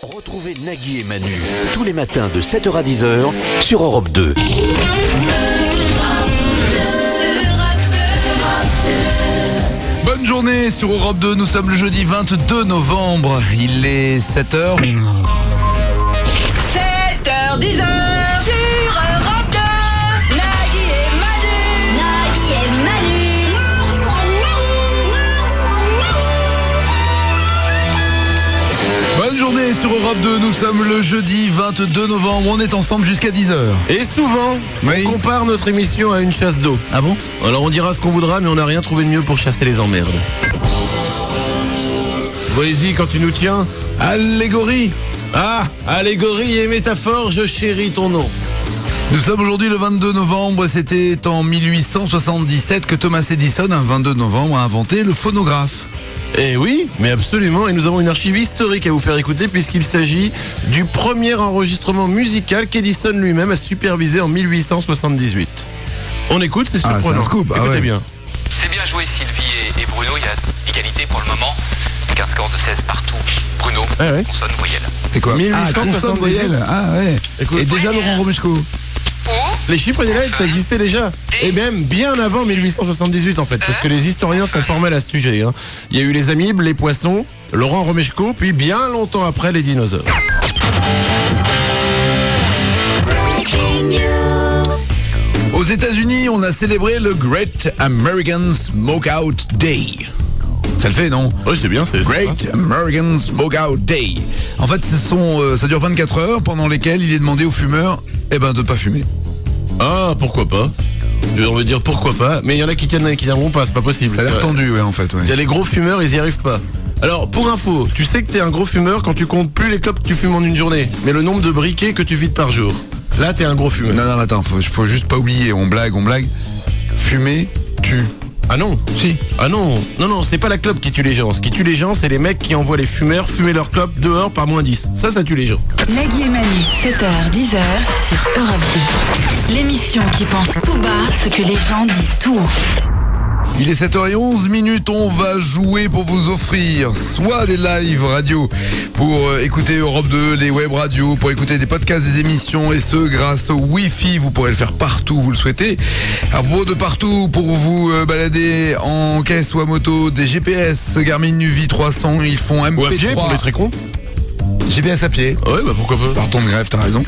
Retrouvez Nagui et Manu tous les matins de 7h à 10h sur Europe 2. Bonne journée sur Europe 2, nous sommes le jeudi 22 novembre, il est 7h. 7h, 10h sur Europe 2. Nagui et Manu. Nagui et Manu. Bonne journée sur Europe 2, nous sommes le jeudi 22 novembre, on est ensemble jusqu'à 10h. Et souvent, Oui. on compare notre émission à une chasse d'eau. Ah bon? Alors on dira ce qu'on voudra, mais on n'a rien trouvé de mieux pour chasser les emmerdes. Poésie quand tu nous tiens. Allégorie. Ah, allégorie et métaphore, je chéris ton nom. Nous sommes aujourd'hui le 22 novembre, c'était en 1877 que Thomas Edison, un 22 novembre, a inventé le phonographe. Eh oui, mais absolument, et nous avons une archive historique à vous faire écouter puisqu'il s'agit du premier enregistrement musical qu'Edison lui-même a supervisé en 1878. On écoute, c'est Ah, surprenant. c'est un scoop, Écoutez ouais. bien. C'est bien joué Sylvie et Bruno, il y a égalité pour le moment. 15 scores de 16 partout. Bruno, Ah ouais. consonne, voyelle. C'était quoi? 1878. consonne voyelle. Ah ouais. Écoute. Et déjà Laurent Romeshko. Les chiffres et les lettres, ça existait déjà. Et même bien avant 1878 en fait, parce que les historiens sont formels à ce sujet. Hein. Il y a eu les amibes, les poissons, Laurent Romeshko, puis bien longtemps après les dinosaures. Aux États-Unis, on a célébré le Great American Smokeout Day. Ça le fait, non? Oui, c'est bien, c'est Great American Smokeout Day. En fait, ça dure 24 heures pendant lesquelles il est demandé aux fumeurs de ne pas fumer. Ah, pourquoi pas. J'ai envie de dire pourquoi pas, mais il y en a qui tiendront pas, c'est pas possible. Ça a c'est l'air vrai. tendu, ouais, en fait. Ouais. Il y a les gros fumeurs, ils y arrivent pas. Alors, pour info, tu sais que t'es un gros fumeur quand tu comptes plus les clopes que tu fumes en une journée, mais le nombre de briquets que tu vides par jour. Là, t'es un gros fumeur. Non, attends, faut juste pas oublier, on blague. Fumer, tue. Ah non. Si. Ah non, c'est pas la clope qui tue les gens. Ce qui tue les gens, c'est les mecs qui envoient les fumeurs fumer leur clope dehors par -10. Ça tue les gens. Nagui et Manu, 7h, 10h sur Europe 2. L'émission qui pense tout bas ce que les gens disent tout haut. Il est 7h11, on va jouer pour vous offrir soit des lives radio pour écouter Europe 2, les web radios, pour écouter des podcasts des émissions, et ce grâce au Wi-Fi. Vous pourrez le faire partout où vous le souhaitez. À propos de partout, pour vous balader en caisse ou à moto, des GPS Garmin Nuvi 300, ils font MP3. Ou à pied pour les très cons. GPS à pied. Ouais, bah pourquoi pas. Partons de grève, t'as raison.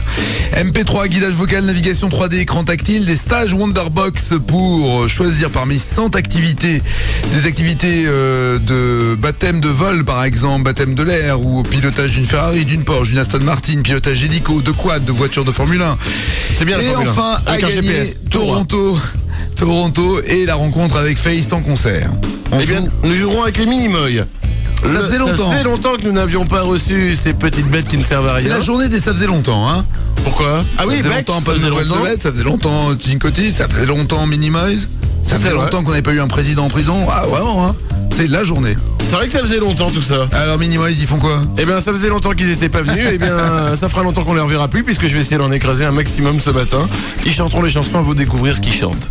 MP3, guidage vocal, navigation 3D, écran tactile, des stages Wonderbox pour choisir parmi 100 activités, des activités de baptême de vol par exemple, baptême de l'air ou pilotage d'une Ferrari, d'une Porsche, d'une Aston Martin, pilotage hélico, de quad, de voiture de Formule 1. C'est bien la Et Formule 1. enfin, à Avec un gagner GPS, tout droit. Toronto et la rencontre avec Feist en concert. Eh bien, nous jouerons avec les Minimoy. Ça faisait longtemps. Ça faisait longtemps que nous n'avions pas reçu ces petites bêtes qui ne servent à C'est rien. la journée des ça faisait longtemps, hein. Pourquoi? Ah Ça oui, faisait Beck, longtemps, pas ça de faisait nouvelles longtemps. de bêtes, ça faisait longtemps Tinkotti, ça faisait longtemps Minimoys, ça faisait vrai. longtemps qu'on n'avait pas eu un président en prison. Ah vraiment, hein. C'est la journée. C'est vrai que ça faisait longtemps tout ça. Alors Minimoys, ils font quoi? Eh bien, ça faisait longtemps qu'ils étaient pas venus. Eh bien, ça fera longtemps qu'on les reverra plus puisque je vais essayer d'en écraser un maximum ce matin. Ils chanteront les chansons à vous découvrir ce qu'ils chantent.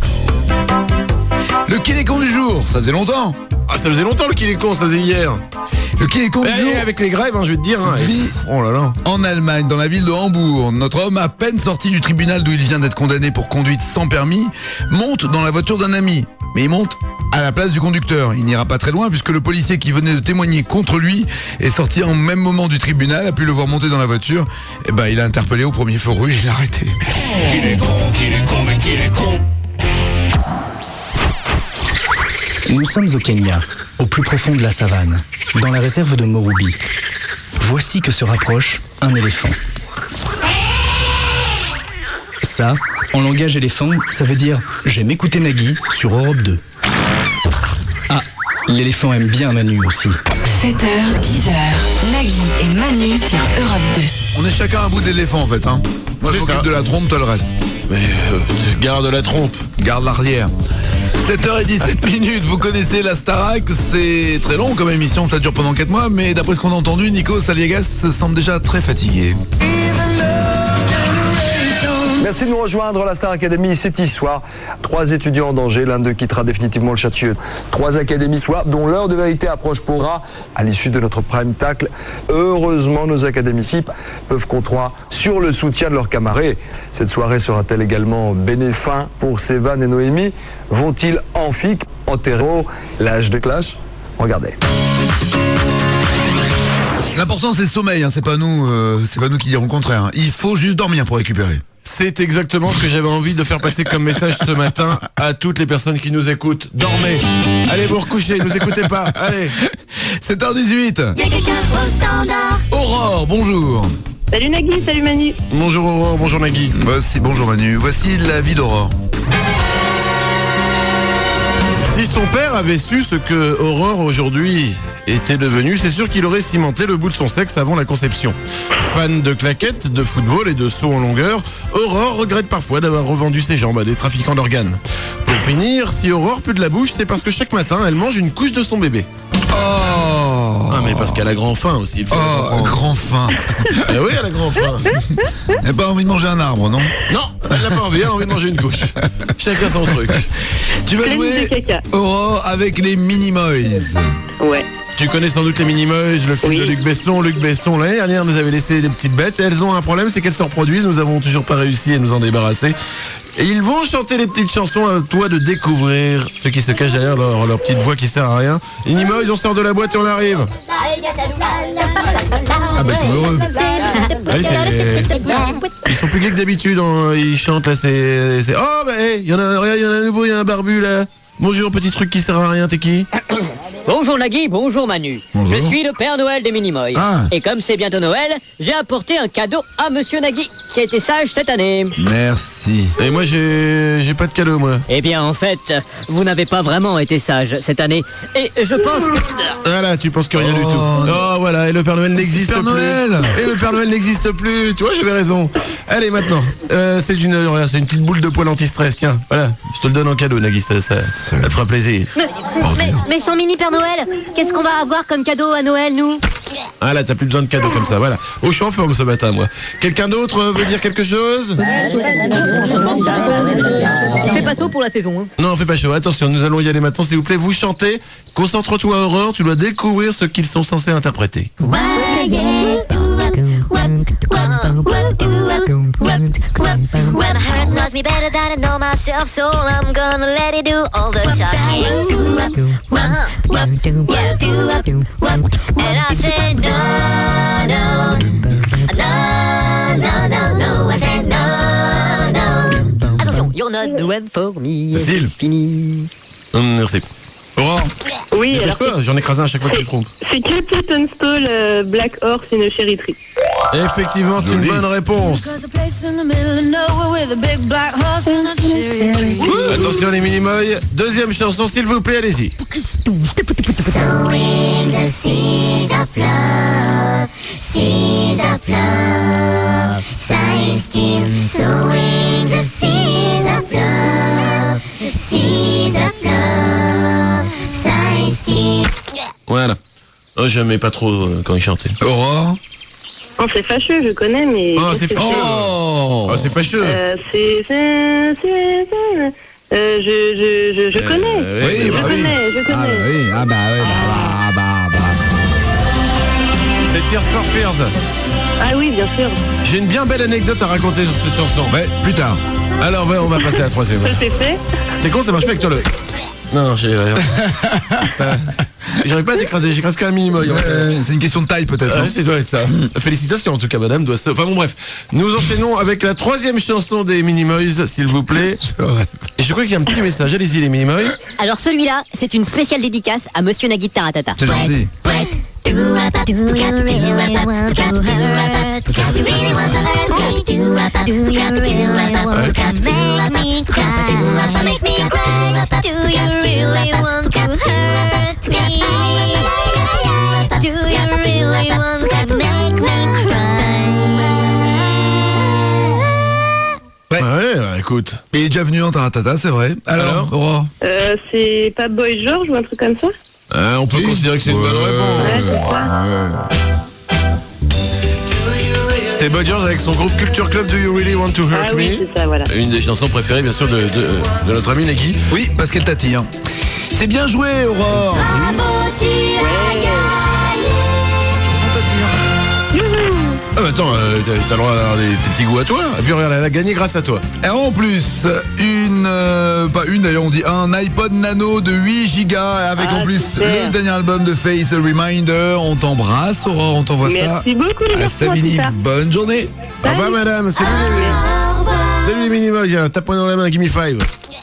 Le qui est con du jour, ça faisait longtemps. Ah, ça faisait longtemps le qu'il est con, ça faisait hier. Le qui est con du jour. Eh, avec les grèves, hein, je vais te dire. Hein, Vie. Oh là là. En Allemagne, dans la ville de Hambourg, notre homme, à peine sorti du tribunal d'où il vient d'être condamné pour conduite sans permis, monte dans la voiture d'un ami. Mais il monte à la place du conducteur. Il n'ira pas très loin puisque le policier qui venait de témoigner contre lui est sorti en même moment du tribunal, a pu le voir monter dans la voiture. Et il a interpellé au premier feu rouge, il a arrêté. Qu'il est con, mais qu'il est con. Nous sommes au Kenya, au plus profond de la savane, dans la réserve de Morubi. Voici que se rapproche un éléphant. Ça, en langage éléphant, ça veut dire « J'aime écouter Nagui sur Europe 2 ». Ah, l'éléphant aime bien Manu aussi. 7h, 10h, Nagui et Manu sur Europe 2. On est chacun un bout d'éléphant en fait, hein. Moi je C'est m'occupe ça. de la trompe, toi le reste. Mais garde la trompe. Garde l'arrière. 7h17, vous connaissez la Starac, c'est très long comme émission, ça dure pendant 4 mois, mais d'après ce qu'on a entendu, Nico Saliegas semble déjà très fatigué. Merci de nous rejoindre. La Star Academy, c'est ce soir. 3 étudiants en danger. L'un d'eux quittera définitivement le Châtilleux. 3 académies soir dont l'heure de vérité approche pourra à l'issue de notre prime tacle. Heureusement, nos académiciens peuvent compter sur le soutien de leurs camarades. Cette soirée sera-t-elle également bénéfique pour Sévan et Noémie? Vont-ils enterrer l'âge de clash? Regardez. L'important c'est le sommeil, hein. C'est pas nous qui dirons le contraire. Hein. Il faut juste dormir pour récupérer. C'est exactement ce que j'avais envie de faire passer comme message ce matin à toutes les personnes qui nous écoutent. Dormez. Allez vous recoucher, nous écoutez pas. Allez. 7h18. Aurore, bonjour. Salut Nagui, salut Manu. Bonjour Aurore, bonjour Nagui. Bonjour Manu. Voici la vie d'Aurore. Si son père avait su ce que Aurore aujourd'hui était devenue, c'est sûr qu'il aurait cimenté le bout de son sexe avant la conception. Fan de claquettes, de football et de sauts en longueur, Aurore regrette parfois d'avoir revendu ses jambes à des trafiquants d'organes. Pour finir, si Aurore pue de la bouche, c'est parce que chaque matin, elle mange une couche de son bébé. Oh. Ah mais parce qu'elle a grand faim aussi. Il faut grand faim. Eh oui, elle a grand faim. Elle n'a pas envie de manger un arbre, non? Non, elle n'a pas envie, elle a envie de manger une couche. Chacun son truc. Tu vas jouer, Aurore, avec les Minimoys. Ouais. Tu connais sans doute les Minimoys, le film de Luc Besson. Luc Besson, l'année dernière, nous avait laissé des petites bêtes. Et elles ont un problème, c'est qu'elles se reproduisent. Nous avons toujours pas réussi à nous en débarrasser. Et ils vont chanter les petites chansons à toi de découvrir ce qui se cache derrière leur petite voix qui sert à rien. Minimoys, on sort de la boîte et on arrive. Ah bah ils sont heureux. Oui, ils sont plus gays que d'habitude, hein. Ils chantent là, c'est... Oh bah il y en a un nouveau, il y a un barbu là. Bonjour, petit truc qui sert à rien, t'es qui? Bonjour Nagui, bonjour Manu. Bonjour. Je suis le Père Noël des Minimoys. Ah. Et comme c'est bientôt Noël, j'ai apporté un cadeau à Monsieur Nagui, qui a été sage cette année. Merci. Et moi j'ai pas de cadeau moi. Eh bien en fait, vous n'avez pas vraiment été sage cette année. Et je pense que... Voilà, tu penses que rien du tout. Oh voilà, et le Père Noël n'existe plus. Et le Père Noël n'existe plus. Tu vois, j'avais raison. Allez maintenant, c'est une petite boule de poil anti-stress. Tiens, voilà, je te le donne en cadeau, Nagui, ça te fera plaisir. Mais sans mini Père Noël, qu'est-ce qu'on va avoir comme cadeau à Noël, nous? Ah là, t'as plus besoin de cadeaux comme ça, voilà. Oh, je suis en forme ce matin, moi. Quelqu'un d'autre veut dire quelque chose? Il fait pas tôt pour la saison. Hein. Non, fais pas chaud. Attention, nous allons y aller maintenant, s'il vous plaît. Vous chantez. Concentre-toi, Aurore. Tu dois découvrir ce qu'ils sont censés interpréter. When my heart knows me better than I know myself, so I'm gonna let it do all the talking. And I said no, no, no, no, no, I said no, no. Attention, you're not the one for me. Facile. Fini. Merci. Aurore. Oui, alors j'en écrase un à chaque fois que tu te trompes. c'est Captain Stall, Black Horse, une chériterie. Effectivement, c'est une bonne réponse. Attention les Minimoys. Deuxième chanson, s'il vous plaît, allez-y. Sowing the seeds of love, seeds of love. Science team, sowing the seeds of love, the seeds of love. Science team. Voilà. Oh, j'aimais pas trop quand il chantait. Aurore. Oh, c'est fâcheux, je connais, mais... Oh, c'est fâcheux. Oh, c'est fâcheux. Je connais. Oui, je connais. Ah bah oui. C'est Tears for Fears. Ah oui, bien sûr. J'ai une bien belle anecdote à raconter sur cette chanson. Ouais, plus tard. Alors, ouais, on va passer à la troisième. Ça c'est fait. C'est con, ça marche pas avec toi le... Non, j'ai rien. J'arrive pas à t'écraser, j'écrase qu'un minimum. C'est une question de taille peut-être. Ça doit être ça. Félicitations en tout cas, madame. Enfin bon, bref. Nous enchaînons avec la troisième chanson des Minimoys, s'il vous plaît. Et je crois qu'il y a un petit message. Allez-y, les Minimoys. Alors celui-là, c'est une spéciale dédicace à Monsieur Nagui de Taratata. C'est gentil. Ouais, écoute. Il est déjà venu en Taratata, c'est vrai. Alors, Aurore. C'est pas Boy George ou un truc comme ça? On peut considérer que c'est une bonne réponse. Ouais, c'est ça. C'est Boy George avec son groupe Culture Club Do You Really Want to Hurt Ah Me? oui, c'est ça, voilà. Une des chansons préférées, bien sûr, de notre ami Nagui. Oui, parce qu'elle t'attire. C'est bien joué, Aurore. Ah bah attends, t'as le droit d'avoir tes petits goûts à toi. Et puis regarde, elle a gagné grâce à toi. Et en plus, pas une d'ailleurs, on dit un iPod Nano de 8 Go avec en plus super. le dernier album de Face, A Reminder. On t'embrasse, Aurore, on t'envoie ça. Merci beaucoup, les À garçons, Savigny, à plus tard. bonne journée. Au revoir madame, salut les mini-mugs, tape-moi dans la main, give me 5.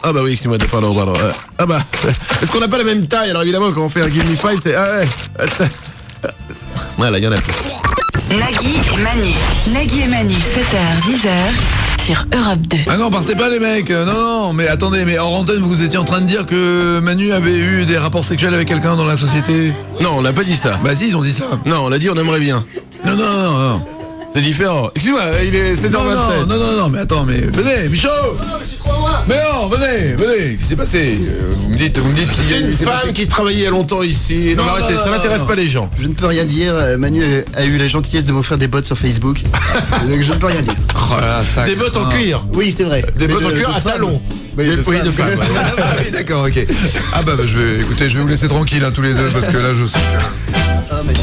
Ah bah oui, excuse-moi, pardon. Ah bah, est-ce qu'on n'a pas la même taille? Alors évidemment, quand on fait un give me 5, c'est... Ah ouais. Voilà, il y en a plus. Nagui et Manu, 7h, 10h sur Europe 2. Ah non, partez pas les mecs. Non, mais attendez, mais hors antenne, vous étiez en train de dire que Manu avait eu des rapports sexuels avec quelqu'un dans la société? Non, on n'a pas dit ça. Bah si, ils ont dit ça. Non, on a dit on aimerait bien. Non. C'est différent. Excuse-moi, il est 7h27. Non, mais attends, mais venez, Michaud. Mais non, venez, qu'est-ce qui s'est passé? Vous me dites qu'il y a C'est une femme qui travaillait il y a longtemps ici. Non, mais arrêtez, ça n'intéresse pas les gens. Je ne peux rien dire. Manu a eu la gentillesse de m'offrir des bottes sur Facebook. Donc je ne peux rien dire. Oh là, ça Des bottes en cuir. Oui, c'est vrai. Des Mais bottes en cuir à femmes. talons. Oui, de de femmes. femmes. Ah oui, d'accord, ok. Ah bah, je vais vous laisser tranquille tous les deux parce que là je sais. Ah, mais...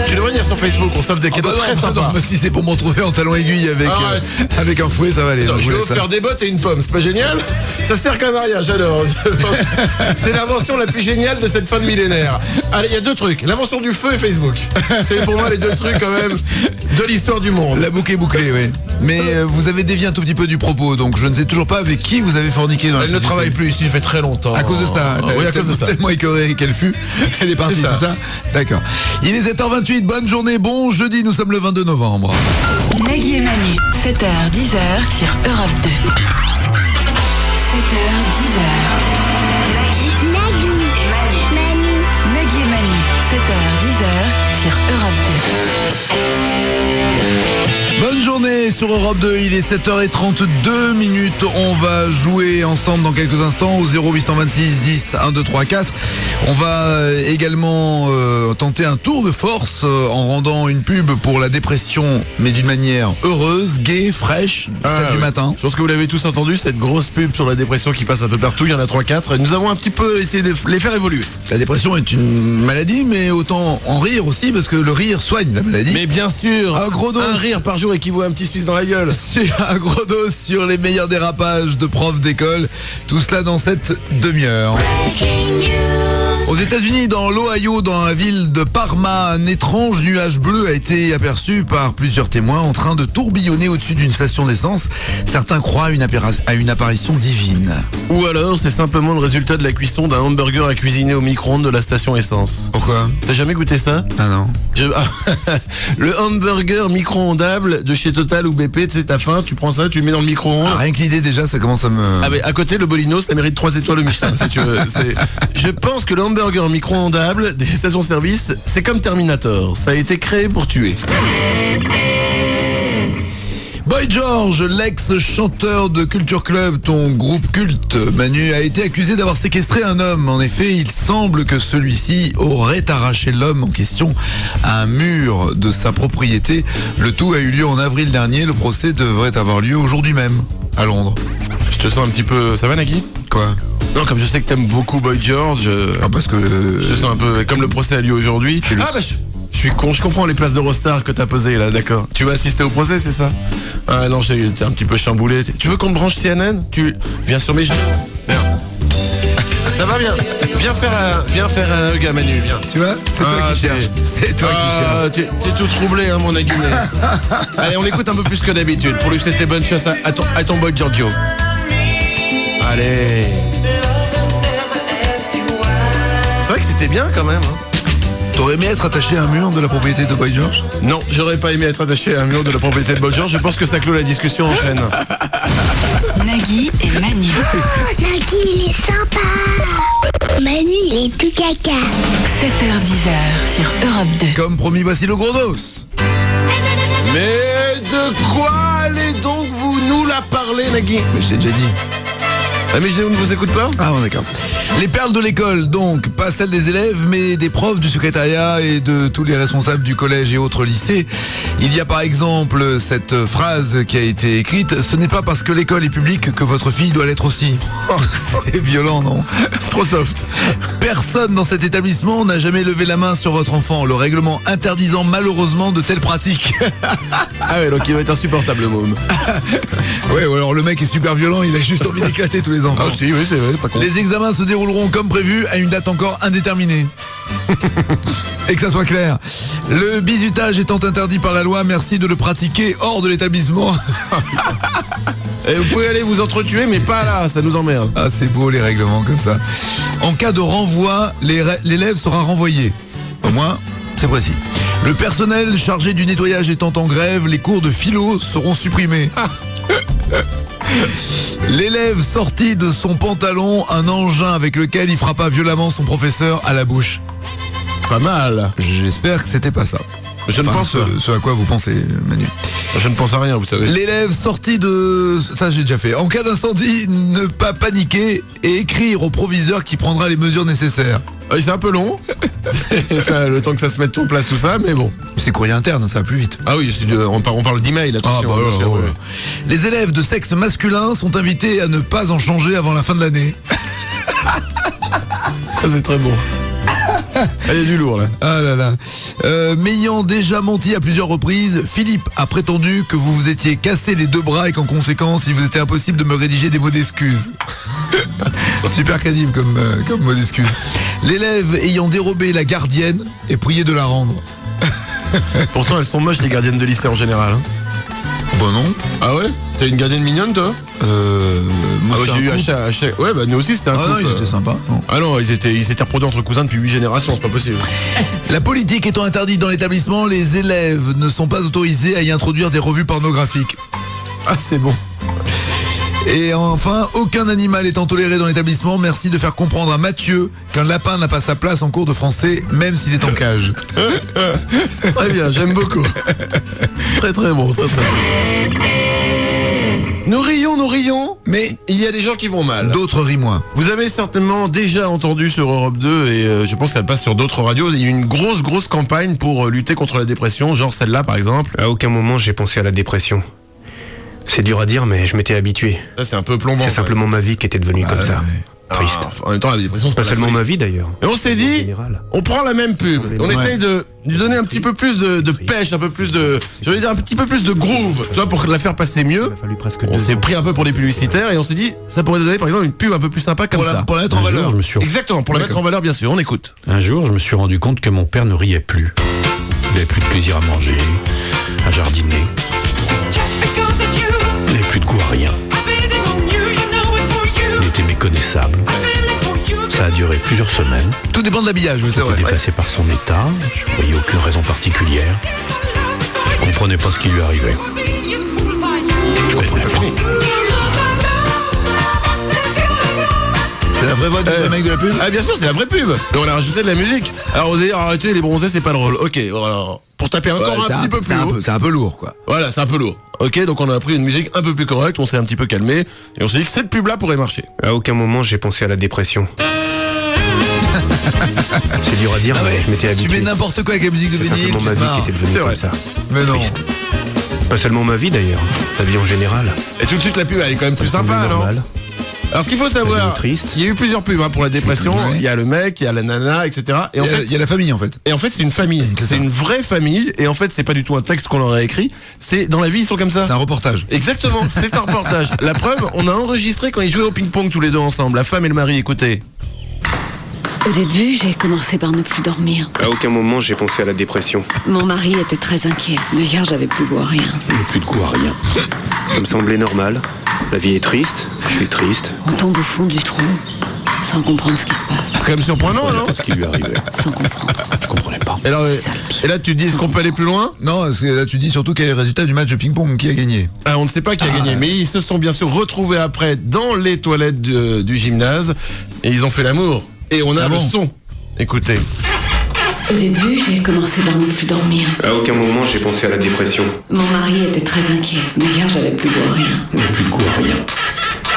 Tu devrais venir sur Facebook, on s'offre des cadeaux très sympas. Non, mais si c'est pour m'en trouver en talon aiguille avec un fouet, ça va aller. Attends, je vais vous laisse offrir des bottes et une pomme, c'est pas génial? Ça sert qu'à rien, j'adore. C'est l'invention la plus géniale de cette fin de millénaire. Allez, il y a deux trucs, l'invention du feu et Facebook. C'est pour moi les deux trucs quand même de l'histoire du monde. La boucle est bouclée, oui. Mais vous avez dévié un tout petit peu du propos, donc je ne sais toujours pas avec qui vous avez forniqué dans la Elle ne société. travaille plus ici, ça fait très longtemps. À cause de ça. Oui, à cause de ça. Tellement écœurée qu'elle fut. Elle est partie, C'est ça. c'est ça? D'accord. Il est 7h28, bonne journée, bon jeudi, nous sommes le 22 novembre. Nagui et Manu, 7h, 10h sur Europe 2. 7h, 10h. Nagui et Manu. Nagui et Manu, 7h, 10h sur Europe 2. Bonne journée sur Europe 2, il est 7h32 minutes. On va jouer ensemble dans quelques instants au 0826 10 1 2 3 4. On va également tenter un tour de force en rendant une pub pour la dépression, mais d'une manière heureuse, gaie, fraîche, celle du matin. Je pense que vous l'avez tous entendu, cette grosse pub sur la dépression qui passe un peu partout, il y en a 3-4. Nous avons un petit peu essayé de les faire évoluer. La dépression est une maladie, mais autant en rire aussi, parce que le rire soigne la maladie. Mais bien sûr, un gros dos. Un rire par jour équivaut à un petit spice dans la gueule. C'est un gros dos sur les meilleurs dérapages de profs d'école. Tout cela dans cette demi-heure. Aux États-Unis, dans l'Ohio, dans la ville de Parma, un étrange nuage bleu a été aperçu par plusieurs témoins en train de tourbillonner au-dessus d'une station d'essence. Certains croient à une apparition divine. Ou alors, c'est simplement le résultat de la cuisson d'un hamburger à cuisiner au micro-ondes de la station essence. Pourquoi? T'as jamais goûté ça? Ah non. Le hamburger micro-ondable de chez Total ou BP, tu sais, t'as faim, tu prends ça, tu le mets dans le micro-ondes. Ah, rien que l'idée déjà, ça commence à me... Ah mais à côté, le Bolino, ça mérite 3 étoiles au Michelin, si tu veux. Je pense que le hamburger micro-ondable des stations-service, c'est comme Terminator. Ça a été créé pour tuer. Boy George, l'ex-chanteur de Culture Club, ton groupe culte, Manu, a été accusé d'avoir séquestré un homme. En effet, il semble que celui-ci aurait arraché l'homme en question à un mur de sa propriété. Le tout a eu lieu en avril dernier. Le procès devrait avoir lieu aujourd'hui même, à Londres. Je te sens un petit peu... Ça va, Nagui? Quoi? Non, comme je sais que t'aimes beaucoup Boy George... Ah, parce que... Je te sens un peu... Comme le procès a lieu aujourd'hui... Ah bah je suis con, je comprends les places d'Eurostar que t'as posées là, d'accord. Tu vas assister au procès, c'est ça? Ah non, t'es un petit peu chamboulé. Tu veux qu'on te branche CNN? Tu viens sur mes genoux. Viens. Ça va bien. Viens faire un hug à Manu, viens. Tu vois? C'est toi qui cherches. C'est toi qui cherches. T'es tout troublé, hein, mon aguiné. Allez, on l'écoute un peu plus que d'habitude pour lui souhaiter bonne chance à ton boy Giorgio. Allez. C'est vrai que c'était bien quand même, hein. T'aurais aimé être attaché à un mur de la propriété de Boy George? Non, j'aurais pas aimé être attaché à un mur de la propriété de Boy George. Je pense que ça clôt la discussion en chaîne. Nagui et Manu. Oh, Nagui, il est sympa. Manu, il est tout caca. 7h-10h sur Europe 2. Comme promis, voici le gros dos. Mais de quoi allez donc vous nous la parler, Nagui? Mais je t'ai déjà dit. Ah mais je ne vous écoute pas? Ah bon, d'accord. Les perles de l'école, donc, pas celles des élèves, mais des profs du secrétariat et de tous les responsables du collège et autres lycées. Il y a par exemple cette phrase qui a été écrite: ce n'est pas parce que l'école est publique que votre fille doit l'être aussi. Oh, c'est violent, non? Trop soft. Personne dans cet établissement n'a jamais levé la main sur votre enfant, le règlement interdisant malheureusement de telles pratiques. Ah ouais, donc il va être insupportable, le môme. Ouais, ou alors le mec est super violent, il a juste envie d'éclater tous les enfants. Ah si, oui, c'est vrai, pas con. Les examens se dérouleront comme prévu à une date encore indéterminée. Et que ça soit clair. Le bizutage étant interdit par la loi, merci de le pratiquer hors de l'établissement. Et vous pouvez aller vous entretuer, mais pas là, ça nous emmerde. Ah, c'est beau les règlements comme ça. En cas de renvoi, l'élève sera renvoyé. Au moins, c'est précis. Le personnel chargé du nettoyage étant en grève, les cours de philo seront supprimés. L'élève sorti de son pantalon un engin avec lequel il frappa violemment son professeur à la bouche. Pas mal. J'espère que c'était pas ça. Je ne pense pas. Ce à quoi vous pensez, Manu? Je ne pense à rien, vous savez. L'élève sorti de... Ça, j'ai déjà fait. En cas d'incendie, ne pas paniquer et écrire au proviseur qui prendra les mesures nécessaires. C'est un peu long. Ça, le temps que ça se mette en place, tout ça, mais bon. C'est courrier interne, ça va plus vite. Ah oui, on parle d'email, attention. Ah bah, ouais. Les élèves de sexe masculin sont invités à ne pas en changer avant la fin de l'année. C'est très bon. Il y a du lourd là. Ah là là. M'ayant déjà menti à plusieurs reprises, Philippe a prétendu que vous vous étiez cassé les deux bras et qu'en conséquence, il vous était impossible de me rédiger des mots d'excuses. Super crédible comme mot d'excuse. L'élève ayant dérobé la gardienne est prié de la rendre. Pourtant, elles sont moches les gardiennes de lycée en général. Hein. Bon non. Ah ouais? T'as une gardienne mignonne toi? Moi j'ai eu Ouais, bah nous aussi c'était un couple. Ah non, ils étaient sympas. Non. Ah non, ils s'étaient reproduits entre cousins depuis 8 générations, c'est pas possible. La politique étant interdite dans l'établissement, les élèves ne sont pas autorisés à y introduire des revues pornographiques. Ah, c'est bon. Et enfin, aucun animal étant toléré dans l'établissement, merci de faire comprendre à Mathieu qu'un lapin n'a pas sa place en cours de français, même s'il est en cage. Très bien, j'aime beaucoup. Très très bon, très très bon. Nous rions, mais il y a des gens qui vont mal. D'autres rient moins. Vous avez certainement déjà entendu sur Europe 2, et je pense que ça passe sur d'autres radios, il y a une grosse campagne pour lutter contre la dépression, genre celle-là par exemple. À aucun moment j'ai pensé à la dépression. C'est dur à dire, mais je m'étais habitué. Là, c'est un peu plombant. C'est simplement ma vie qui était devenue comme ça. Triste. En même temps, la dépression, c'est pas seulement ma vie d'ailleurs. Et on s'est dit, on prend la même pub. On essaye de lui donner un petit peu plus de pêche, un peu plus de, je vais dire un petit peu plus de groove, tu vois, pour la faire passer mieux. On s'est pris un peu pour des publicitaires et on s'est dit, ça pourrait donner par exemple une pub un peu plus sympa comme ça. Pour la mettre en valeur. Exactement, pour la mettre en valeur, bien sûr. On écoute. Un jour, je me suis rendu compte que mon père ne riait plus. Il n'avait plus de plaisir à manger, à jardiner. Il n'avait plus de goût à rien. Il était méconnaissable. Ça a duré plusieurs semaines. Tout dépend de l'habillage, c'est vrai. J'étais dépassé par son état. Je ne voyais aucune raison particulière. Je ne comprenais pas ce qui lui arrivait. Je comprenais pas. C'est la vraie voix du mec de la pub? Ah bien sûr, c'est la vraie pub. Mais on a rajouté de la musique. Alors vous allez dire, arrêtez les bronzés, c'est pas drôle. Ok, alors pour taper encore un petit peu plus haut. C'est un peu lourd quoi. Voilà, c'est un peu lourd. Ok, donc on a pris une musique un peu plus correcte, on s'est un petit peu calmé et on s'est dit que cette pub là pourrait marcher. À aucun moment j'ai pensé à la dépression. C'est dur à dire, mais je m'étais habitué. Tu mets n'importe quoi avec la musique de C'est simplement ma vie qui était devenue comme ça. Mais non. Triste. Pas seulement ma vie d'ailleurs, ta vie en général. Et tout de suite la pub elle est quand même plus sympa, non? Alors ce qu'il faut savoir, il y a eu plusieurs pubs pour la dépression, il y a le mec, il y a la nana, etc. Et en fait, il y a la famille en fait. Et en fait c'est une famille, c'est une vraie famille, et en fait c'est pas du tout un texte qu'on leur a écrit, c'est dans la vie ils sont comme ça. C'est un reportage. Exactement, c'est un reportage. La preuve, on a enregistré quand ils jouaient au ping-pong tous les deux ensemble, la femme et le mari, écoutez. Au début, j'ai commencé par ne plus dormir. À aucun moment j'ai pensé à la dépression. Mon mari était très inquiet. D'ailleurs, j'avais plus goût à rien. Plus de goût à rien. Ça me semblait normal. La vie est triste, je suis triste. On tombe au fond du trou, sans comprendre ce qui se passe. C'est quand même surprenant, non? Ce qui lui arrivait. Sans comprendre. Je comprenais pas. Et là, tu te dis, est-ce qu'on peut aller plus loin? Non, parce que là, tu dis surtout quel est le résultat du match de ping-pong, qui a gagné. Ah, on ne sait pas qui a gagné, mais ils se sont bien sûr retrouvés après dans les toilettes du gymnase et ils ont fait l'amour. Et on a le son. Écoutez. Au début, j'ai commencé par ne plus dormir. À aucun moment j'ai pensé à la dépression. Mon mari était très inquiet. D'ailleurs, j'avais plus goût à rien. Plus de goût à rien.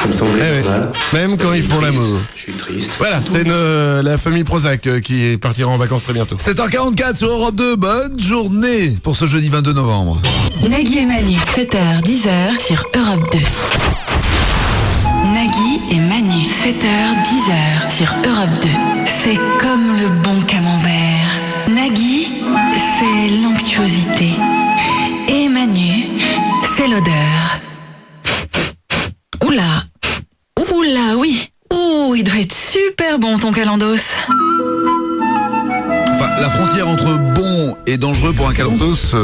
Ça me semblait normal. Même quand ils font l'amour. Je suis triste. Voilà, c'est la famille Prozac qui partira en vacances très bientôt. 7h44 sur Europe 2, bonne journée pour ce jeudi 22 novembre. Nagui et Manu, 7h, 10h sur Europe 2. Nagui et Manu, 7h, 10h sur Europe 2. C'est comme le bon camembert. Nagui, c'est l'onctuosité. Et Manu, c'est l'odeur. Oula, oui. Ouh, il doit être super bon ton calendos. Enfin, la frontière entre bon et dangereux pour un calendos,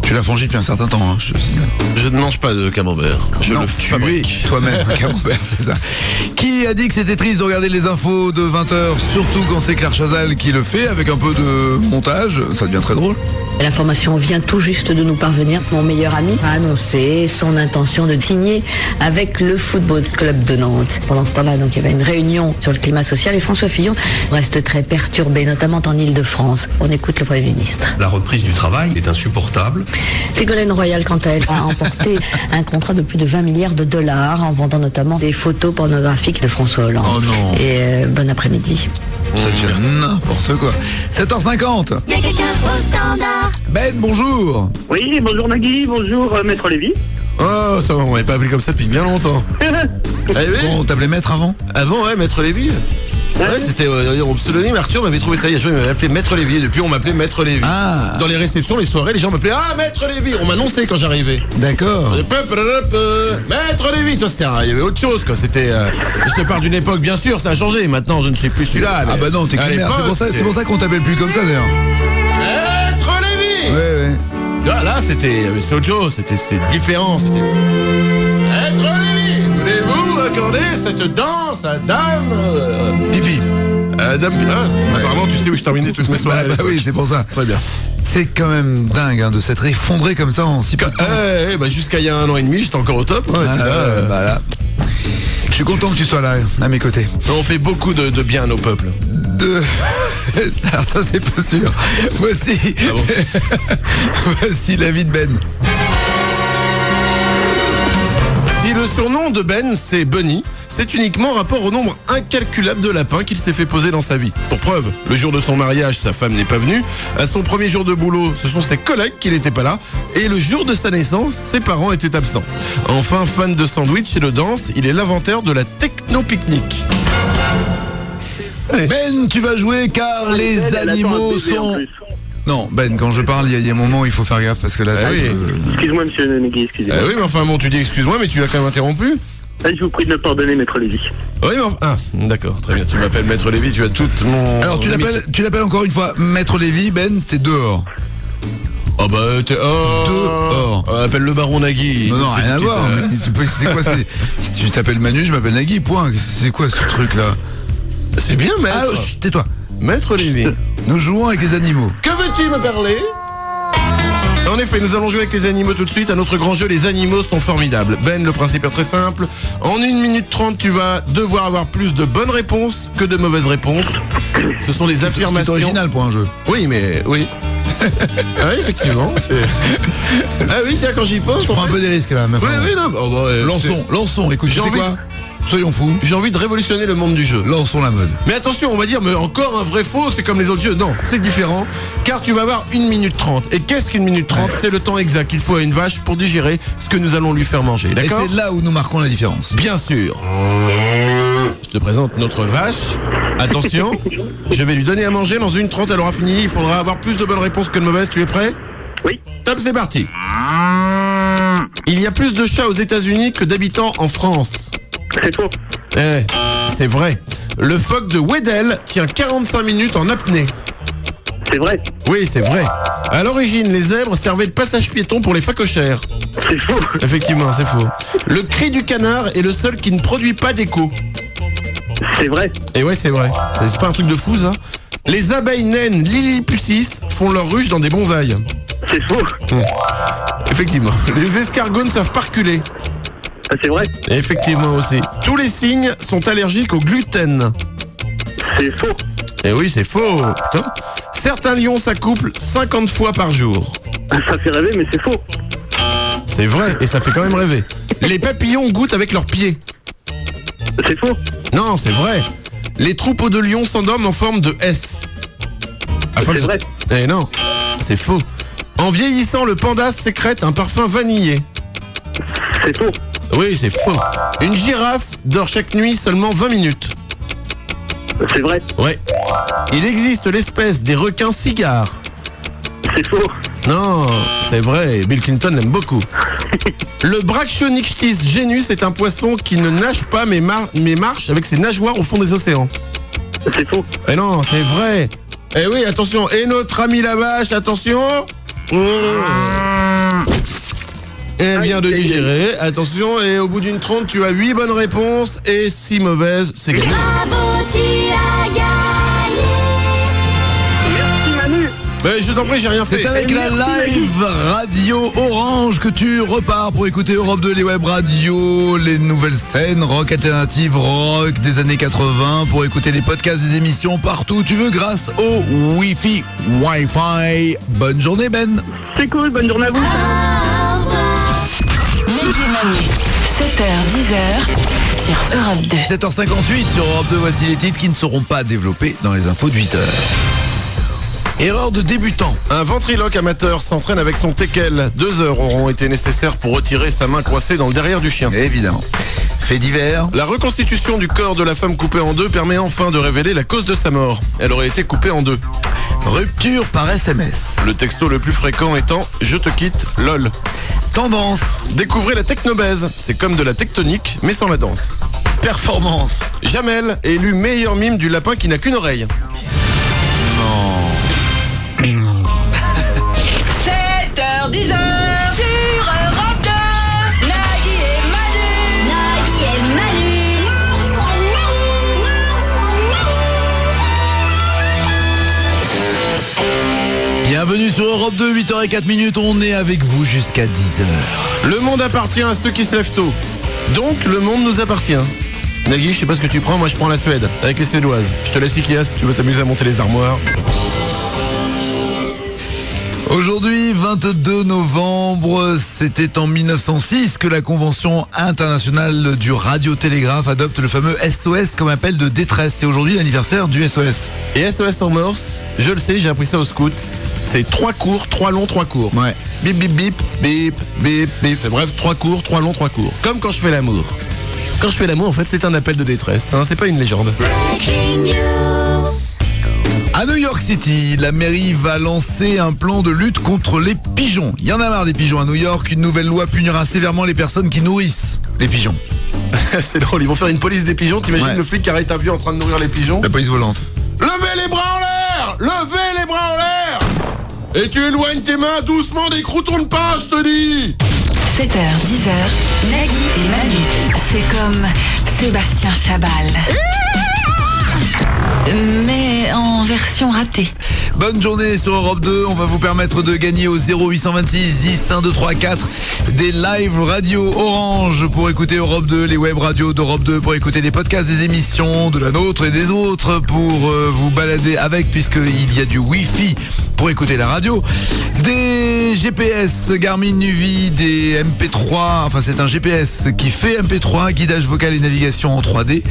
tu l'as franchi depuis un certain temps, hein, je ne mange pas de camembert. Je le fabrique. Tu es toi-même un camembert, c'est ça. Qui a dit que c'était triste de regarder les infos de 20h, surtout quand c'est Claire Chazal qui le fait, avec un peu de montage, ça devient très drôle. L'information vient tout juste de nous parvenir. Mon meilleur ami a annoncé son intention de signer avec le Football Club de Nantes. Pendant ce temps-là, donc, il y avait une réunion sur le climat social et François Fillon reste très perturbé, notamment en Île-de-France. On écoute le Premier ministre. La reprise du travail est insupportable. Ségolène Royal, quant à elle, a emporté un contrat de plus de 20 milliards de dollars en vendant notamment des photos pornographiques de François Hollande. Oh non. Et bon après-midi. Ça devient n'importe quoi. 7h50. Y'a quelqu'un au standard. Ben, bonjour. Oui, bonjour Nagui, bonjour Maître Lévy. Oh, ça va, on m'avait pas appelé comme ça depuis bien longtemps. On t'appelait Maître avant ? Avant, ouais, Maître Lévy. Ouais, c'était au pseudonyme. Arthur m'avait trouvé ça il y a il m'avait appelé Maître Lévy. Et depuis, on m'appelait Maître Lévy. Ah. Dans les réceptions, les soirées, les gens m'appelaient Maître Lévy. On m'annonçait quand j'arrivais. D'accord. Maître Lévy. Toi, il y avait autre chose, quoi. C'était. Je te parle d'une époque, bien sûr, ça a changé. Maintenant, je ne suis plus celui-là. Ah bah non, t'es qu'une merde. C'est pour ça qu'on t'appelle plus comme ça d'ailleurs. Maître Lévy. Ouais. Là, c'était autre chose. C'est différent. C'était. Maître Lévy. Voulez-vous accorder cette danse à Dame Pipi. Dame Pipi. Apparemment, tu sais où je terminais toutes mes soirées. Bah oui, c'est pour ça. Très bien. C'est quand même dingue de s'être effondré comme ça en si peu de temps. Jusqu'à il y a 1 an et demi, j'étais encore au top. Là. Je suis content que tu sois là, à mes côtés. On fait beaucoup de bien à nos peuples. Alors ça, c'est pas sûr. Voici. Ah bon. Voici la vie de Ben. Si le surnom de Ben, c'est Bunny, c'est uniquement rapport au nombre incalculable de lapins qu'il s'est fait poser dans sa vie. Pour preuve, le jour de son mariage, sa femme n'est pas venue. À son premier jour de boulot, ce sont ses collègues qui n'étaient pas là. Et le jour de sa naissance, ses parents étaient absents. Enfin, fan de sandwich et de danse, il est l'inventeur de la techno-pique-nique. Ben, tu vas jouer car les animaux sont... Non, Ben, quand je parle, il y a un moment où il faut faire gaffe parce que là, Excuse-moi, monsieur Nagui, excusez-moi. Oui, mais enfin bon, tu dis excuse-moi, mais tu l'as quand même interrompu. Je vous prie de me pardonner, Maître Lévy. Oui, mais enfin... d'accord, très bien, tu m'appelles Maître Lévy, tu as toute mon... Alors, tu l'appelles encore une fois Maître Lévy, Ben, t'es dehors. Oh bah, t'es... dehors. Appelle le baron Nagui. Non, rien à voir. Mais c'est quoi, si tu t'appelles Manu, je m'appelle Nagui, point. C'est quoi ce truc-là? C'est bien, Maître. Alors, tais-toi. Maître Lévy. Nous jouons avec les animaux. Que veux-tu me parler? En effet, nous allons jouer avec les animaux tout de suite à notre grand jeu. Les animaux sont formidables. Ben, le principe est très simple. En 1 minute 30, tu vas devoir avoir plus de bonnes réponses que de mauvaises réponses. Ce sont des affirmations. C'est original pour un jeu. Oui, mais oui. Oui, effectivement. Ah oui, tiens, quand j'y pense. Je prends un peu des risques là, meuf. Oui, non. Lançons, écoute, tu sais quoi? Soyons fous. J'ai envie de révolutionner le monde du jeu. Lançons la mode. Mais attention, on va dire, mais encore un vrai faux, c'est comme les autres jeux. Non, c'est différent, car tu vas avoir 1 minute 30. Et qu'est-ce qu'une minute 30? C'est le temps exact qu'il faut à une vache pour digérer ce que nous allons lui faire manger, d'accord? Et c'est là où nous marquons la différence. Bien sûr. Je te présente notre vache. Attention, je vais lui donner à manger. Dans 1 minute 30, elle aura fini. Il faudra avoir plus de bonnes réponses que de mauvaises. Tu es prêt? Oui. Top, c'est parti. Il y a plus de chats aux États-Unis que d'habitants en France. C'est faux. C'est vrai. Le phoque de Weddell tient 45 minutes en apnée. C'est vrai. Oui, c'est vrai. À l'origine, les zèbres servaient de passage piéton pour les phacochères. C'est faux. Effectivement, c'est faux. Le cri du canard est le seul qui ne produit pas d'écho. C'est vrai. Et ouais, c'est vrai. C'est pas un truc de fou, ça? Les abeilles naines Lilliputiis font leur ruche dans des bonsaïs. C'est faux. Effectivement. Les escargots ne savent pas reculer. C'est vrai. Effectivement aussi. Tous les cygnes sont allergiques au gluten. C'est faux. Eh oui, c'est faux. Putain. Certains lions s'accouplent 50 fois par jour. Ça fait rêver, mais c'est faux. C'est vrai, et ça fait quand même rêver. Les papillons goûtent avec leurs pieds. C'est faux. Non, c'est vrai. Les troupeaux de lions s'endorment en forme de S. C'est vrai. Eh non, c'est faux. En vieillissant, le panda sécrète un parfum vanillé. C'est faux. Oui, c'est faux. Une girafe dort chaque nuit seulement 20 minutes. C'est vrai. Ouais. Il existe l'espèce des requins cigares. C'est faux. Non, c'est vrai, Bill Clinton l'aime beaucoup. Le Brachyonyctis genus est un poisson qui ne nage pas mais marche avec ses nageoires au fond des océans. C'est faux. Eh non, c'est vrai. Eh oui, attention. Et notre ami la vache, attention. Elle vient de digérer, attention. Et au bout d'une 30, tu as 8 bonnes réponses. Et 6 mauvaises, c'est gagné. Bravo, tu as gagné. Merci Manu. Je t'en prie, j'ai rien fait. C'est avec la live radio Orange que tu repars pour écouter Europe 2, les web radios, les nouvelles scènes, rock alternative, rock des années 80, pour écouter les podcasts des émissions partout où tu veux grâce au Wi-Fi. Bonne journée Ben. C'est cool, bonne journée à vous. Nagui et Manu, 7h-10h sur Europe 2. 7h58 sur Europe 2, voici les titres qui ne seront pas développés dans les infos de 8h. Erreur de débutant. Un ventriloque amateur s'entraîne avec son teckel. 2 heures auront été nécessaires pour retirer sa main coincée dans le derrière du chien. Évidemment. Fait divers. La reconstitution du corps de la femme coupée en deux permet enfin de révéler la cause de sa mort. Elle aurait été coupée en deux. Rupture par SMS. Le texto le plus fréquent étant « Je te quitte, lol ». Tendance. Découvrez la technobèse. C'est comme de la tectonique, mais sans la danse. Performance. Jamel, élu meilleur mime du lapin qui n'a qu'une oreille. 7h-10h sur Europe 2. Nagui et Manu. Nagui et Manu. Bienvenue sur Europe 2, 8h04, on est avec vous jusqu'à 10h. Le monde appartient à ceux qui se lèvent tôt. Donc le monde nous appartient. Nagui, je sais pas ce que tu prends, moi je prends la Suède, avec les Suédoises. Je te laisse Ikea si tu veux t'amuser à monter les armoires. Aujourd'hui, 22 novembre, c'était en 1906 que la Convention internationale du radiotélégraphe adopte le fameux SOS comme appel de détresse. C'est aujourd'hui l'anniversaire du SOS. Et SOS en morse, je le sais, j'ai appris ça au scout. C'est 3 courts, 3 longs, 3 courts. Ouais. Bip, bip, bip, bip, bip, bip. Enfin, bref, 3 courts, 3 longs, 3 courts. Comme quand je fais l'amour. Quand je fais l'amour, en fait, c'est un appel de détresse. Hein, c'est pas une légende. À New York City, la mairie va lancer un plan de lutte contre les pigeons. Il y en a marre des pigeons à New York. Une nouvelle loi punira sévèrement les personnes qui nourrissent les pigeons. C'est drôle, ils vont faire une police des pigeons. T'imagines le flic qui arrête un vieux en train de nourrir les pigeons? La police volante. Levez les bras en l'air! Levez les bras en l'air! Et tu éloignes tes mains doucement des croutons de pain, je te dis! 7h, 10h, Nagui et Manu, c'est comme Sébastien Chabal. Mais en version ratée. Bonne journée sur Europe 2, on va vous permettre de gagner au 0826 10 1 2 3 4 des live radio Orange pour écouter Europe 2, les web radios d'Europe 2, pour écouter les podcasts des émissions, de la nôtre et des autres, pour vous balader avec, puisqu'il y a du Wi-Fi pour écouter la radio, des GPS Garmin Nuvi, des MP3, enfin c'est un GPS qui fait MP3, guidage vocal et navigation en 3D,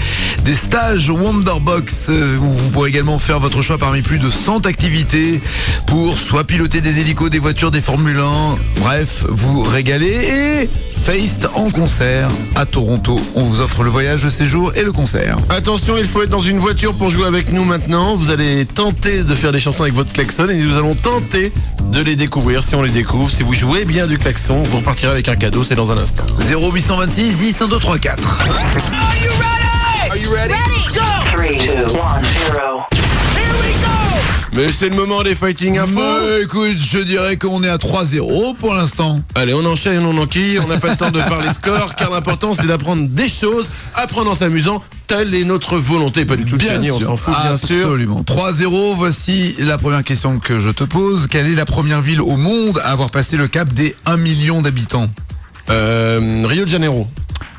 des stages Wonderbox où vous pourrez également faire votre choix parmi plus de 100 activités pour soit piloter des hélicos, des voitures, des Formule 1, bref, vous régaler, et Feist en concert à Toronto. On vous offre le voyage, le séjour et le concert. Attention, il faut être dans une voiture pour jouer avec nous maintenant. Vous allez tenter de faire des chansons avec votre klaxon et nous allons tenter de les découvrir. Si on les découvre, si vous jouez bien du klaxon, vous repartirez avec un cadeau, c'est dans un instant. 0826 10 1 2 3 4. Are you ready? Are you ready? Go! 3, 2, 1, 0. Mais c'est le moment des fighting infos. Écoute, je dirais qu'on est à 3-0 pour l'instant. Allez, on enchaîne, on enquille, on n'a pas le temps de parler score, car l'important c'est d'apprendre des choses, apprendre en s'amusant, telle est notre volonté, pas du tout de gagner, on s'en fout bien sûr. Absolument. 3-0, voici la première question que je te pose. Quelle est la première ville au monde à avoir passé le cap des 1 million d'habitants? Rio de Janeiro.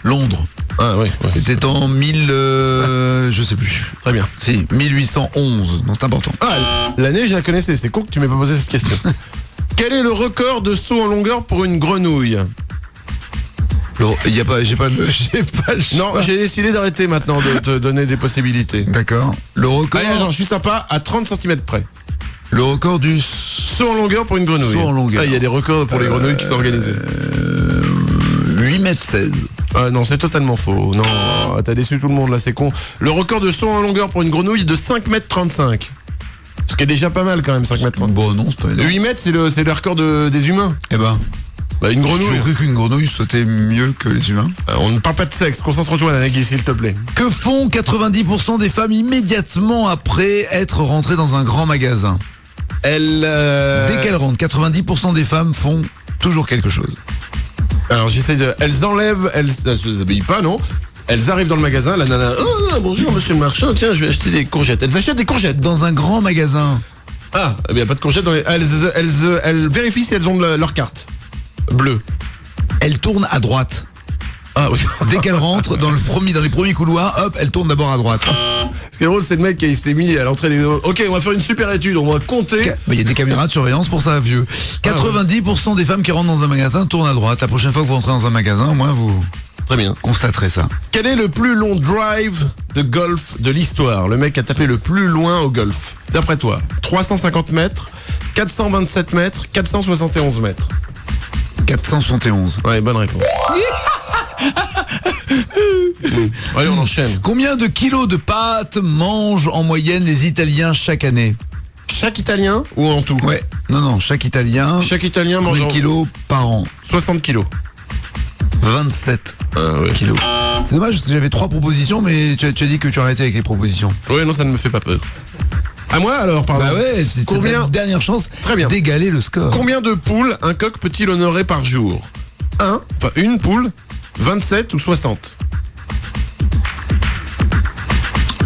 Londres. Ah ouais. C'était en 1000... je sais plus. Très bien. Si, 1811. Donc c'est important. Ah, l'année je la connaissais, c'est con que tu m'aies pas posé cette question. Quel est le record de saut en longueur pour une grenouille? J'ai pas le choix. Non, j'ai décidé d'arrêter maintenant de te donner des possibilités. D'accord. Le record. Allez, attends, je suis sympa, à 30 cm près. Le record du saut en longueur pour une grenouille. Saut en longueur. Il y a des records pour les grenouilles qui sont organisés. 8,16 m. Ah non, c'est totalement faux. Non, t'as déçu tout le monde là, c'est con. Le record de saut en longueur pour une grenouille est de 5,35 m. Ce qui est déjà pas mal quand même, 5,35 m. Bon, non, c'est pas énorme. 8 mètres, c'est le record des humains. Eh ben. Une grenouille. J'ai cru qu'une grenouille sautait mieux que les humains. On ne parle pas de sexe, concentre-toi Nagui s'il te plaît. Que font 90% des femmes immédiatement après être rentrées dans un grand magasin? Dès qu'elles rentrent, 90% des femmes font toujours quelque chose. Alors j'essaie de... Elles enlèvent, elles se déshabillent pas, non? Elles arrivent dans le magasin, la nana... Oh bonjour monsieur le marchand, tiens je vais acheter des courgettes. Elles achètent des courgettes. Dans un grand magasin. Ah, il n'y a pas de courgettes dans les... Elles vérifient si elles ont leur carte bleue. Elles tournent à droite. Ah oui. Dès qu'elles rentrent dans les premiers couloirs, hop, elles tournent d'abord à droite. Ce qui est drôle, c'est le mec qui s'est mis à l'entrée des... Ok, on va faire une super étude, on va compter. Il y a des caméras de surveillance pour ça, vieux. 90% des femmes qui rentrent dans un magasin tournent à droite. La prochaine fois que vous rentrez dans un magasin, au moins vous... Très bien. Constaterez ça. Quel est le plus long drive de golf de l'histoire? Le mec a tapé le plus loin au golf. D'après toi, 350 mètres, 427 mètres, 471 mètres. 471. Ouais, bonne réponse. Allez, on enchaîne. Combien de kilos de pâtes mangent en moyenne les Italiens chaque année? Chaque Italien ou en tout? Ouais. Non, chaque Italien. Chaque Italien mange combien de kilos par an? 60 kilos. 27 kilos. C'est dommage parce que j'avais 3 propositions, mais tu as dit que tu arrêtais avec les propositions. Oui, non, ça ne me fait pas peur. À moi alors, pardon. Bah ouais, c'est ta dernière chance d'égaler le score. Combien de poules un coq peut-il honorer par jour? Une poule, 27 ou 60?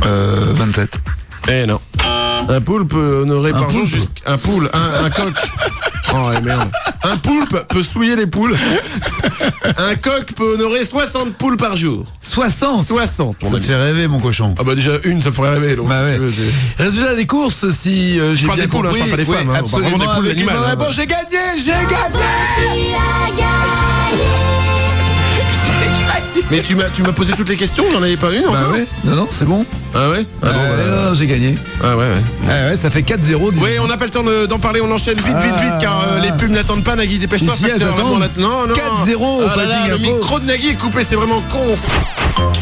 27. Eh non. Un poulpe peut honorer par jour un coq. Oh merde. Un poulpe peut souiller les poules. Un coq peut honorer 60 poules par jour. 60? 60. Ça te fait rêver, mon cochon. Ah bah déjà une, ça me ferait rêver. Donc. Bah ouais. Résultat des courses, si j'ai bien compris. Je parle pas des femmes. Absolument. Des poules, l'animal. Bon, j'ai gagné. Mais tu m'as posé toutes les questions, j'en avais pas une. Bah ouais. Non, c'est bon. Ah ouais. Non, j'ai gagné. Ah ouais. Ah ouais, ça fait 4-0. Oui, on n'a pas le temps d'en parler, on enchaîne vite, car les pubs n'attendent pas. Nagui, dépêche-toi. Non. 4-0. Fatigue le micro de Nagui est coupé, c'est vraiment con.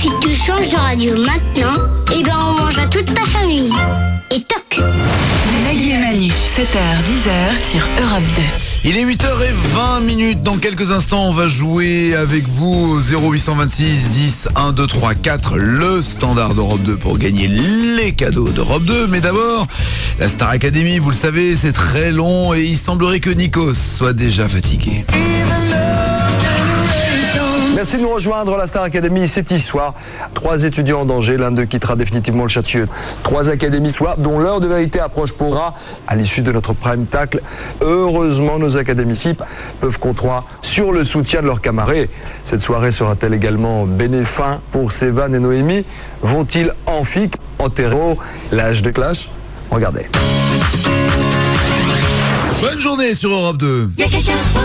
Si tu changes de radio maintenant, on mange à toute ta famille. Et toc. Nagui et Manu, 7h-10h sur Europe 2. Il est 8h20. Dans quelques instants, on va jouer avec vous au 0826 10 1 2 3 4, le standard d'Europe 2 pour gagner les cadeaux d'Europe 2. Mais d'abord, la Star Academy, vous le savez, c'est très long et il semblerait que Nikos soit déjà fatigué. Merci de nous rejoindre. La Star Academy, c'est ce soir. 3 étudiants en danger. L'un d'eux quittera définitivement le Châtilleux. 3 académies soir, dont l'heure de vérité approche pourra à l'issue de notre prime tacle. Heureusement, nos académiciens peuvent compter sur le soutien de leurs camarades. Cette soirée sera-t-elle également bénéfique pour Sévan et Noémie? Vont-ils enterrer l'âge de clash? Regardez. Bonne journée sur Europe 2.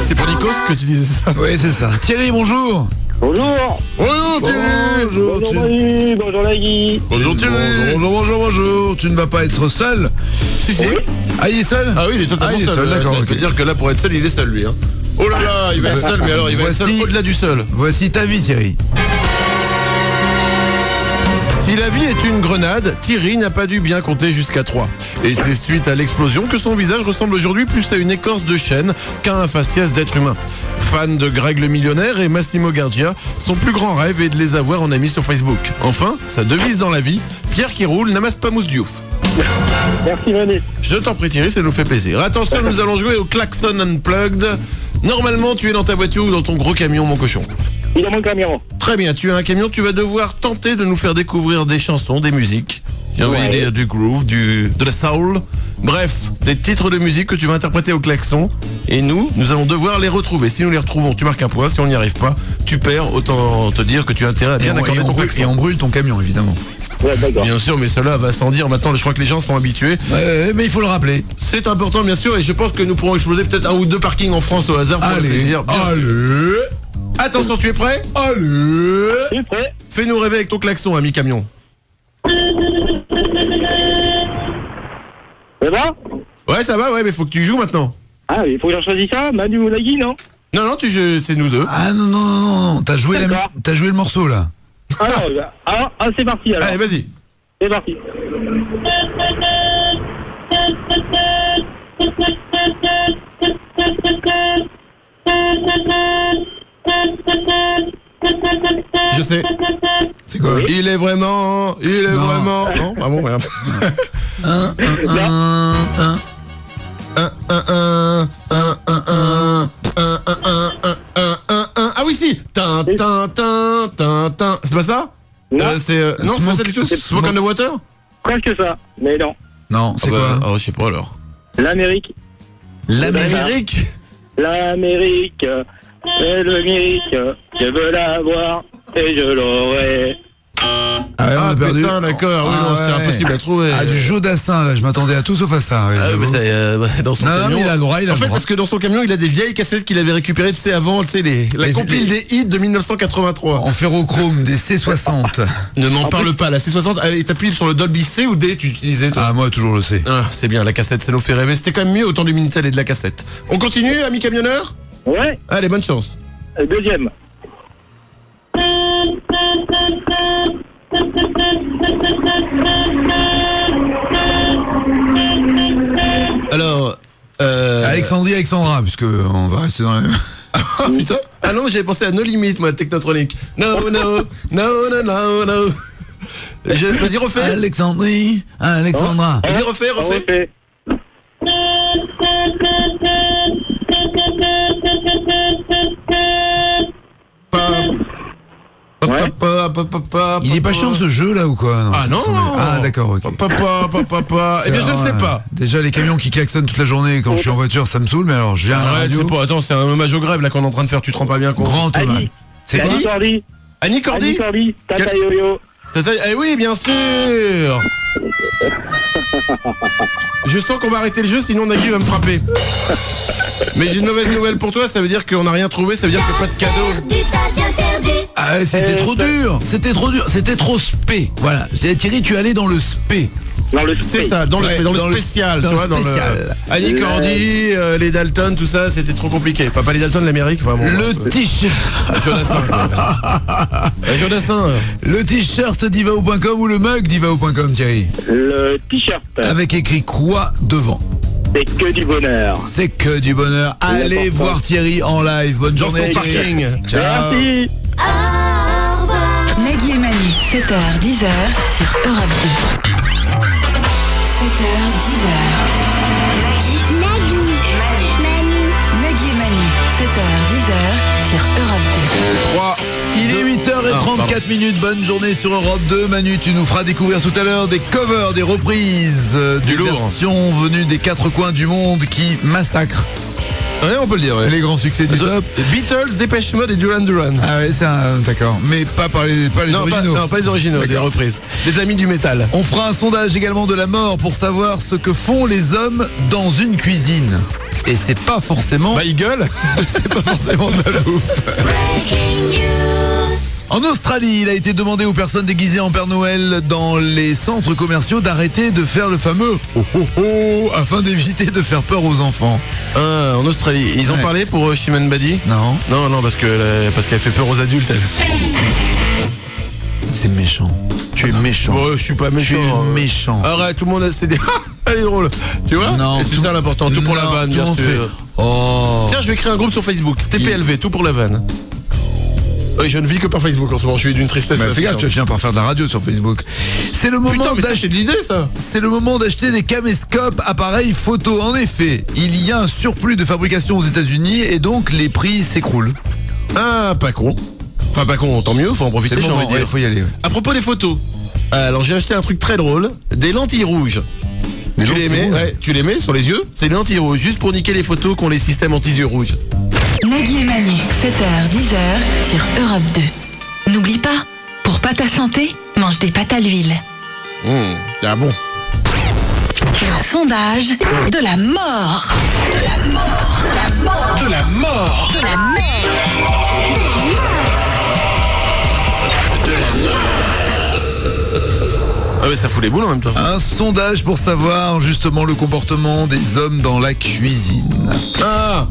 C'est pour Nikos que tu disais ça? Oui, c'est ça. Thierry, bonjour. Bonjour. Bonjour Thierry. Bonjour Manu, bonjour Nagui. Bonjour Thierry. Bonjour. Tu ne vas pas être seul? Si. Oui. Ah, il est seul? Ah oui, il est totalement seul. D'accord. Ça veut dire que là, pour être seul, il est seul lui. Oh là là, il va être seul, mais alors il va être seul au-delà du seul. Voici ta vie, Thierry. Si la vie est une grenade, Thierry n'a pas dû bien compter jusqu'à 3. Et c'est suite à l'explosion que son visage ressemble aujourd'hui plus à une écorce de chêne qu'à un faciès d'être humain. Fan de Greg le millionnaire et Massimo Gardia, son plus grand rêve est de les avoir en amis sur Facebook. Enfin, sa devise dans la vie, Pierre qui roule n'amasse pas mousse diouf. Merci Manu. Je t'en prie Thierry, ça nous fait plaisir. Attention, nous allons jouer au Klaxon Unplugged. Normalement, tu es dans ta voiture ou dans ton gros camion, mon cochon. Il est dans mon camion. Très bien, tu as un camion, tu vas devoir tenter de nous faire découvrir des chansons, des musiques. J'ai envie de dire du groove, de la soul. Bref, des titres de musique que tu vas interpréter au klaxon. Et nous allons devoir les retrouver. Si nous les retrouvons, tu marques un point. Si on n'y arrive pas, tu perds. Autant te dire que tu as intérêt à bien accorder ton klaxon. Et on brûle ton camion, évidemment. Ouais, d'accord. Bien sûr, mais cela va sans dire. Maintenant, je crois que les gens sont habitués. Mais il faut le rappeler. C'est important, bien sûr. Et je pense que nous pourrons exploser peut-être 1 ou 2 parkings en France au hasard pour le plaisir. Bien sûr. Attention, tu es prêt? Allez. Je suis prêt. Fais-nous rêver avec ton klaxon, ami camion. Ça va? Ouais, ça va, ouais, mais faut que tu joues maintenant. Ah, il faut que j'en choisisse un, Manu ou Nagui, non? Non, tu joues, c'est nous deux. Ah non, t'as joué le morceau là. C'est parti alors. Allez, vas-y. C'est parti. Je sais. C'est quoi? Il est vraiment. Non, ah bon, regarde. Ah oui, si. C'est pas ça? Non, c'est pas ça du tout. Smoke on the Water? Presque ça, mais non. Non, c'est quoi? Oh, je sais pas alors. L'Amérique. L'Amérique, c'est le mirique. Je veux l'avoir et je l'aurai. Ah ouais, on a perdu. Putain, d'accord, oui, non, c'était impossible à trouver. Ah, du Jodassin, là, je m'attendais à tout sauf à ça. Mais dans son camion. Non, mais il a le droit, En fait, parce que dans son camion, il a des vieilles cassettes qu'il avait récupérées, tu sais, avant, tu sais, la compile des hits de 1983. En ferrochrome, des C60. Ne m'en parle pas, la C60, elle t'appuies sur le Dolby C ou D, tu utilisais toi? Ah, moi, toujours le C. Ah, c'est bien, la cassette, ça nous fait rêver. C'était quand même mieux au temps du Minitel et de la cassette. On continue, ami camionneur? Ouais. Allez, bonne chance. Deuxième. Alors, Alexandra, puisque on va rester dans la même. Putain. Ah non, j'avais pensé à No Limit, moi, Technotronic. No. Vas-y, refais. Alexandra. Vas-y, refais. Il est pas chiant ce jeu là ou quoi? Ah non. Ah d'accord, ok. Papa. Eh bien, je ne sais pas. Déjà les camions qui klaxonnent toute la journée quand je suis en voiture, ça me saule, mais alors je viens à la radio. Attends, c'est un hommage aux grèves là qu'on est en train de faire, tu te rends pas bien compte. Grand hommage. C'est Annie Cordy. Annie Cordy, Tata Yo-Yo. Eh oui, bien sûr. Je sens qu'on va arrêter le jeu, sinon Nagui va me frapper. Mais j'ai une mauvaise nouvelle pour toi, ça veut dire qu'on n'a rien trouvé, ça veut dire que pas de cadeau. Ah ouais, c'était trop dur, c'était trop spé. Voilà, Thierry, tu allais dans le spé. C'est ça, dans le spécial, tu vois, dans le Annie Cordy, les Dalton, tout ça, c'était trop compliqué. Enfin, pas les Dalton, l'Amérique, vraiment. Le t-shirt. Jodassin. Le t-shirt divao.com ou le mug divao.com, Thierry? Le t-shirt. Avec écrit quoi devant? C'est que du bonheur. C'est que du bonheur. Allez voir Thierry en live. Bonne journée. Dans son parking. Ciao. Merci. Nagui et Manu, 7h, 10h sur Europe 2. 7h, 10h. Nagui et Manu, 7h, 10h sur Europe 2. 3. Il est 8h34. Bonne journée sur Europe 2. Manu, tu nous feras découvrir tout à l'heure des covers, des reprises, des versions venues des quatre coins du monde qui massacrent. Ouais, on peut le dire, ouais. Les grands succès du top. Beatles, Dépêche Mode et Duran Duran. Ah ouais, c'est d'accord. Mais pas les originaux. Non, pas les originaux, des reprises. Des amis du métal. On fera un sondage également de la mort pour savoir ce que font les hommes dans une cuisine. Et c'est pas forcément... Bah, ils gueulent. C'est pas forcément de la bouffe. En Australie, il a été demandé aux personnes déguisées en Père Noël dans les centres commerciaux d'arrêter de faire le fameux oh oh oh afin d'éviter de faire peur aux enfants. En Australie, ils ont parlé pour Shimon Badi? Non, parce qu'elle fait peur aux adultes. C'est méchant. Tu es méchant. Ouais, je suis pas méchant. Tu es méchant. Arrête, tout le monde a cédé. Elle est drôle. Tu vois? Non. Et c'est ça l'important. Tout pour la vanne, bien sûr. Oh. Tiens, je vais créer un groupe sur Facebook. TPLV, tout pour la vanne. Oui, je ne vis que par Facebook en ce moment, je suis d'une tristesse. Mais fais gaffe, tu vas finir par faire de la radio sur Facebook. C'est le moment d'acheter de l'idée, ça. C'est le moment d'acheter des caméscopes, appareils photo. En effet, il y a un surplus de fabrication aux États-Unis et donc les prix s'écroulent. Ah, pas con. Enfin, pas con, tant mieux, faut en profiter, j'ai envie de dire. Faut y aller. Ouais. À propos des photos, alors j'ai acheté un truc très drôle, des lentilles rouges. Tu les mets sur les yeux, c'est des lentilles rouges, juste pour niquer les photos qui ont les systèmes anti-yeux rouges. Nagui et Manu, 7h, 10h sur Europe 2. N'oublie pas, pour pas ta santé, mange des pâtes à l'huile. Ah bon. Le sondage de la mort. De la mort. De la mort. De la mort. De la mort. mais ça fout les boules en même temps. Un sondage pour savoir justement le comportement des hommes dans la cuisine.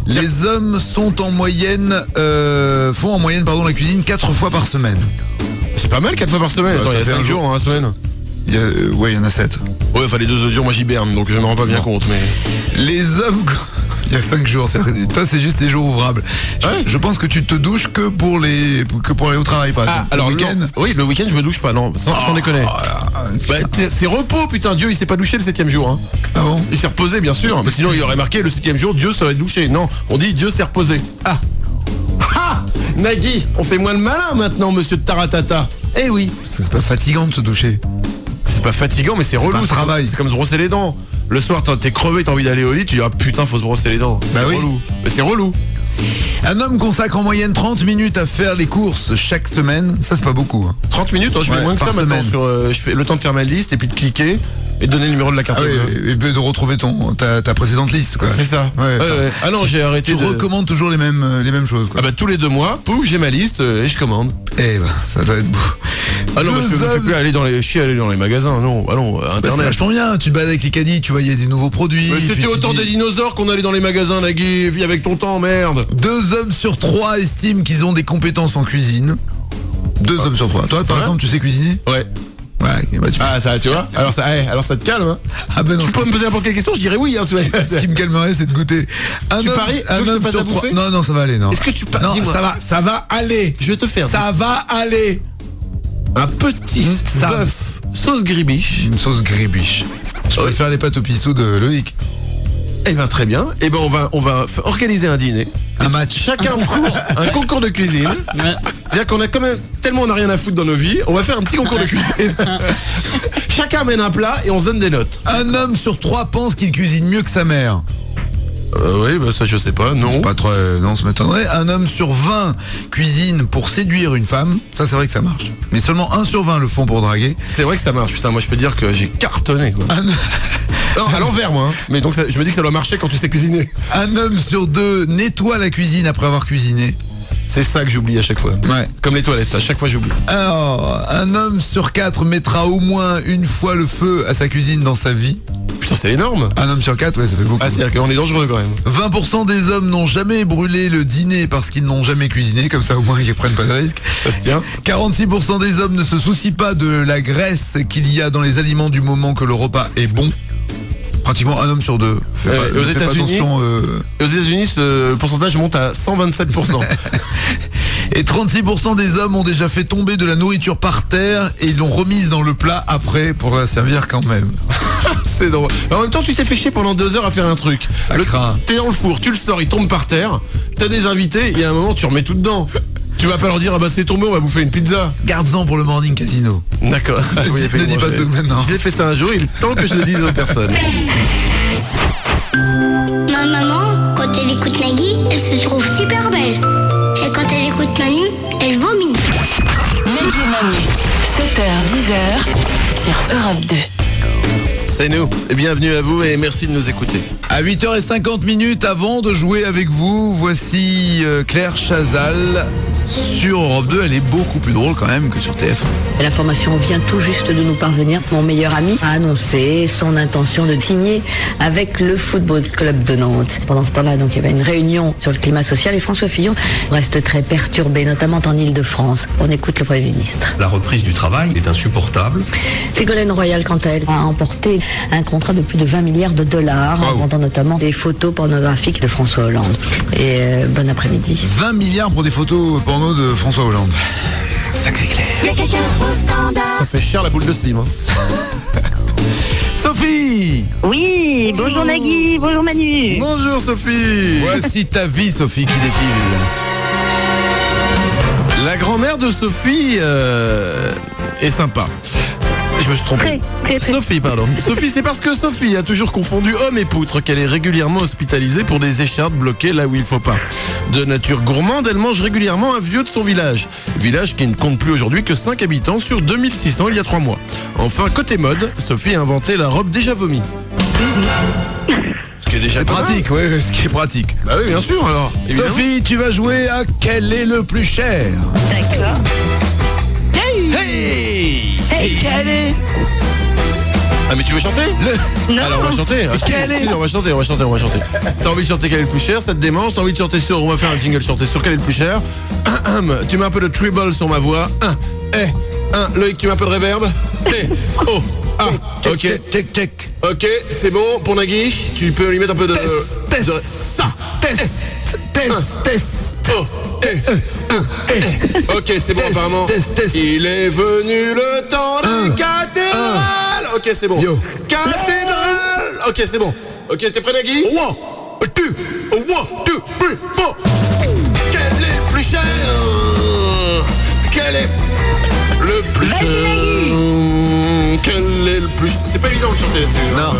Les hommes sont en moyenne, font en moyenne la cuisine 4 fois par semaine. C'est pas mal 4 fois par semaine. Attends, il y a 5 jours dans la semaine. Il y en a 7. Ouais, enfin les 2 autres jours, moi j'hiberne, donc je me rends pas bien compte. Mais les hommes, il y a 5 jours. Toi, c'est juste les jours ouvrables. Je pense que tu te douches que pour aller au travail, par exemple. Alors le week-end. Oui, le week-end je me douche pas, non, sans déconner. C'est repos, putain. Dieu, il s'est pas douché le 7e jour. Hein. Ah bon? Il s'est reposé, bien sûr. Mais sinon, il aurait marqué le 7e jour, Dieu serait douché. Non, on dit Dieu s'est reposé. Ah, Nagui, on fait moins le malin maintenant, monsieur de Taratata. Eh oui. C'est pas fatigant de se doucher. C'est pas fatigant, mais c'est relou. C'est travail. C'est comme se brosser les dents. Le soir, t'es crevé, t'as envie d'aller au lit, tu dis ah putain, faut se brosser les dents. C'est relou. Mais c'est relou. Un homme consacre en moyenne 30 minutes à faire les courses chaque semaine. Ça, c'est pas beaucoup. Hein. 30 minutes, je fais moins que ça maintenant. Je fais le temps de faire ma liste et puis de cliquer et de donner le numéro de la carte. Et de retrouver ta précédente liste, quoi. C'est ça. Ah non, j'ai arrêté. Tu recommandes toujours les mêmes choses, quoi. Ah bah tous les 2 mois, pouf, j'ai ma liste et je commande. Eh bah, ça doit être beau. Ah non, je ne fais plus aller dans les magasins, non, internet. C'est vachement bien, tu te balades avec les caddies, tu vois, il y a des nouveaux produits. Mais c'était autant des dinosaures qu'on allait dans les magasins, Nagui, vis avec ton temps, merde. 2 hommes sur 3 estiment qu'ils ont des compétences en cuisine. 2 hommes sur 3. Toi, par exemple, tu sais cuisiner? Ouais. Ouais, ça, tu vois. Alors ça te calme, hein. Ah ben non. Tu peux me poser n'importe quelle question, je dirais oui, hein. Ce qui me calmerait, c'est de goûter. Tu paries? Un homme sur 3. Non, ça va aller, non. Est-ce que tu paries? Non, ça va aller. Je vais te faire. Ça va aller. Un petit bœuf sauce gribiche. Une sauce gribiche. Je pourrais faire les pâtes au pistou de Loïc. Eh ben très bien. Eh ben on va organiser un dîner. Un match. Chacun un concours de cuisine. C'est-à-dire qu'on a quand même tellement on n'a rien à foutre dans nos vies. On va faire un petit concours de cuisine. Chacun amène un plat et on se donne des notes. Un homme sur 3 pense qu'il cuisine mieux que sa mère. Oui, bah ça je sais pas, non. Pas trop, non, ça m'étonnerait. Un homme sur 20 cuisine pour séduire une femme. Ça, c'est vrai que ça marche. Mais seulement 1 sur 20 le font pour draguer. C'est vrai que ça marche, putain, moi je peux dire que j'ai cartonné, quoi. Non, à l'envers, moi. Hein. Mais donc je me dis que ça doit marcher quand tu sais cuisiner. Un homme sur 2 nettoie la cuisine après avoir cuisiné. C'est ça que j'oublie à chaque fois. Ouais. Comme les toilettes, à chaque fois j'oublie. Alors, un homme sur 4 mettra au moins une fois le feu à sa cuisine dans sa vie. Putain, c'est énorme. Un homme sur 4, ouais, ça fait beaucoup. Ah, c'est-à-dire qu'on est dangereux quand même. 20% des hommes n'ont jamais brûlé le dîner parce qu'ils n'ont jamais cuisiné, comme ça au moins ils prennent pas de risque. Ça se tient. 46% des hommes ne se soucient pas de la graisse qu'il y a dans les aliments du moment que le repas est bon. Pratiquement un homme sur 2. Aux États-Unis, le pourcentage monte à 127%. Et 36% des hommes ont déjà fait tomber de la nourriture par terre et ils l'ont remise dans le plat après pour la servir quand même. C'est drôle. En même temps, tu t'es fait chier pendant 2 heures à faire un truc. Ça craint. T'es dans le four, tu le sors, il tombe par terre. T'as des invités et à un moment, tu remets tout dedans. Tu vas pas leur dire, ah bah c'est tombé, on va bouffer une pizza. Garde-en pour le morning casino. D'accord. Ne dis pas tout maintenant. Je l'ai fait ça un jour, il est temps que je le dise aux personnes. Ma maman, quand elle écoute Nagui, elle se trouve super belle. Et quand elle écoute Manu, elle vomit. Nagui et Manu, 7h, 10h sur Europe 2. C'est nous, et bienvenue à vous et merci de nous écouter. À 8h50 avant de jouer avec vous, voici Claire Chazal sur Europe 2. Elle est beaucoup plus drôle quand même que sur TF1. L'information vient tout juste de nous parvenir. Mon meilleur ami a annoncé son intention de signer avec le Football Club de Nantes. Pendant ce temps-là, donc, il y avait une réunion sur le climat social et François Fillon reste très perturbé, notamment en Ile-de-France. On écoute le Premier ministre. La reprise du travail est insupportable. Ségolène Royal, quant à elle, a emporté un contrat de plus de 20 milliards de dollars, en vendant notamment des photos pornographiques de François Hollande. Et bon après-midi. 20 milliards pour des photos porno de François Hollande. Sacré Claire. Ça fait cher la boule de slim. Hein. Sophie. Oui, bonjour Nagui, bonjour Manu. Bonjour Sophie. Voici ta vie, Sophie, qui défile. La grand-mère de Sophie est sympa. Je me suis trompé. Très. Sophie, pardon. Sophie, c'est parce que Sophie a toujours confondu homme et poutre qu'elle est régulièrement hospitalisée pour des écharpes bloquées là où il faut pas. De nature gourmande, elle mange régulièrement un vieux de son village. Village qui ne compte plus aujourd'hui que 5 habitants sur 2600 il y a 3 mois. Enfin, côté mode, Sophie a inventé la robe déjà vomi. Ce qui est déjà pratique, oui, ce qui est pratique. Bah oui, bien sûr, alors. Évidemment. Sophie, tu vas jouer à Quel est le plus cher? D'accord. Hey, quel est Ah mais tu veux chanter? Non. Alors on va chanter. Ah, si, on va chanter. T'as envie de chanter quel est le plus cher? Ça te démange? T'as envie de chanter sur... On va faire un jingle chanter sur quel est le plus cher? Tu mets un peu de treble sur ma voix. Loïc, tu mets un peu de reverb. Ok. Check. Ok, c'est bon pour Nagui. Tu peux lui mettre un peu de... Test. Ok, c'est bon apparemment. Il est venu le temps de cathédrale. Ok, c'est bon. Cathédrale. Ok, c'est bon. Ok, t'es prêt Nagui? 1, 2, 3, 4. Quel est le plus cher? Quel est le plus cher? Quel est le plus cher? C'est pas évident de chanter là-dessus. Non.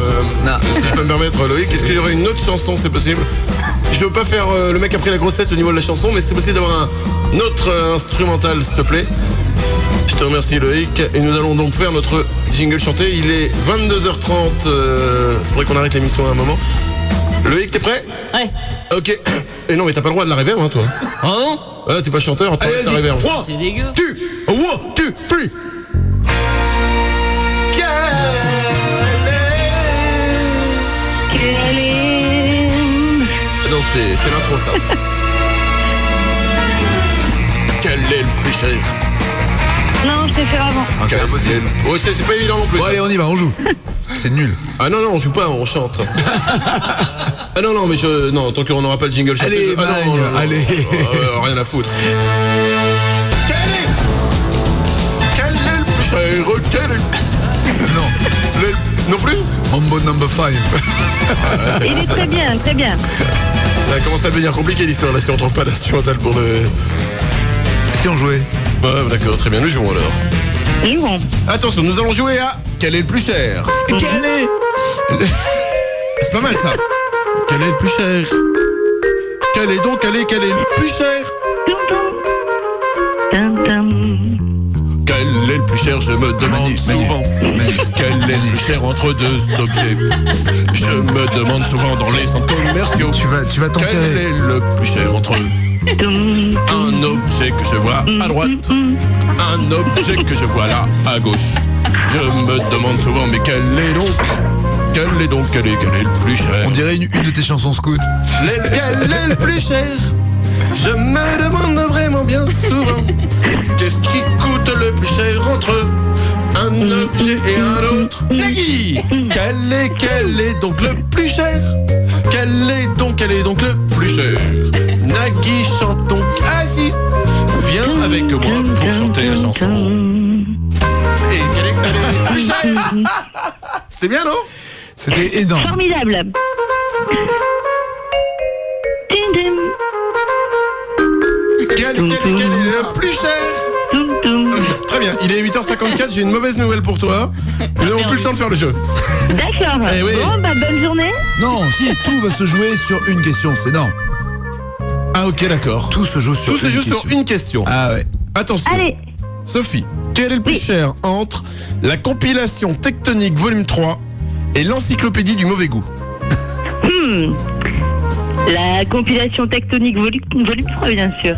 Si je peux me permettre, Loïc, est-ce qu'il y aurait une autre chanson? C'est possible. Je veux pas faire le mec après la grosse tête au niveau de la chanson, mais c'est possible d'avoir un autre instrumental, s'il te plaît. Je te remercie, Loïc. Et nous allons donc faire notre jingle chanté. Il est 22h30. Faudrait qu'on arrête l'émission à un moment. Loïc, t'es prêt? Ouais. Ok. Et non, mais t'as pas le droit de la reverb, hein, toi. Oh non? T'es pas chanteur, t'as la reverb. C'est dégueu. 1, 2, 3. Non, c'est l'intro, ça. Quel est le plus cher? Non, je préfère avant. C'est impossible. Oh, c'est pas évident non plus. Bon, allez, on y va, on joue. C'est nul. Ah non, on joue pas, on chante. Ah non, mais non, tant qu'on n'aura pas le jingle chanté. Allez, allez. Rien à foutre. Quel est le plus cher? Non. Non plus? Mambo number 5. Il est très bien, très bien. Ça commence à devenir compliqué l'histoire là si on trouve pas d'instrumental pour le... Si on jouait. D'accord, très bien, nous jouons alors. Jouons. Attention, nous allons jouer à quel est le plus cher? Quel est... C'est pas mal ça. Quel est le plus cher? Quel est le plus cher? Quel est le plus cher? Je me demande souvent. Quel est le plus cher entre deux objets? Je me demande souvent dans les centres commerciaux. Tu vas t'enterrer. Quel est le plus cher entre eux? Un objet que je vois à droite, un objet que je vois là à gauche. Je me demande souvent, mais quel est le plus cher? On dirait une de tes chansons scout. Quel est le plus cher? Je me demande vraiment bien souvent. Qu'est-ce qui coûte le plus cher entre un objet et un autre? Nagui! Quel est donc le plus cher? Quel est donc le plus cher? Nagui chante donc assis. Viens avec moi pour chanter la chanson. Et quel est le plus cher? C'était bien, non? C'était énorme. Formidable. Quel est le plus cher? Très bien, il est 8h54, j'ai une mauvaise nouvelle pour toi. Nous n'avons plus le temps de faire le jeu. D'accord. Eh oui. Bon, bonne journée. Non, si, tout va se jouer sur une question, c'est non. Ah ok, d'accord. Tout se joue sur une question. Ah ouais. Attention. Allez. Sophie, quel est le plus cher entre la compilation Tectonique volume 3 et l'encyclopédie du mauvais goût? La compilation Tectonique volume 3, bien sûr.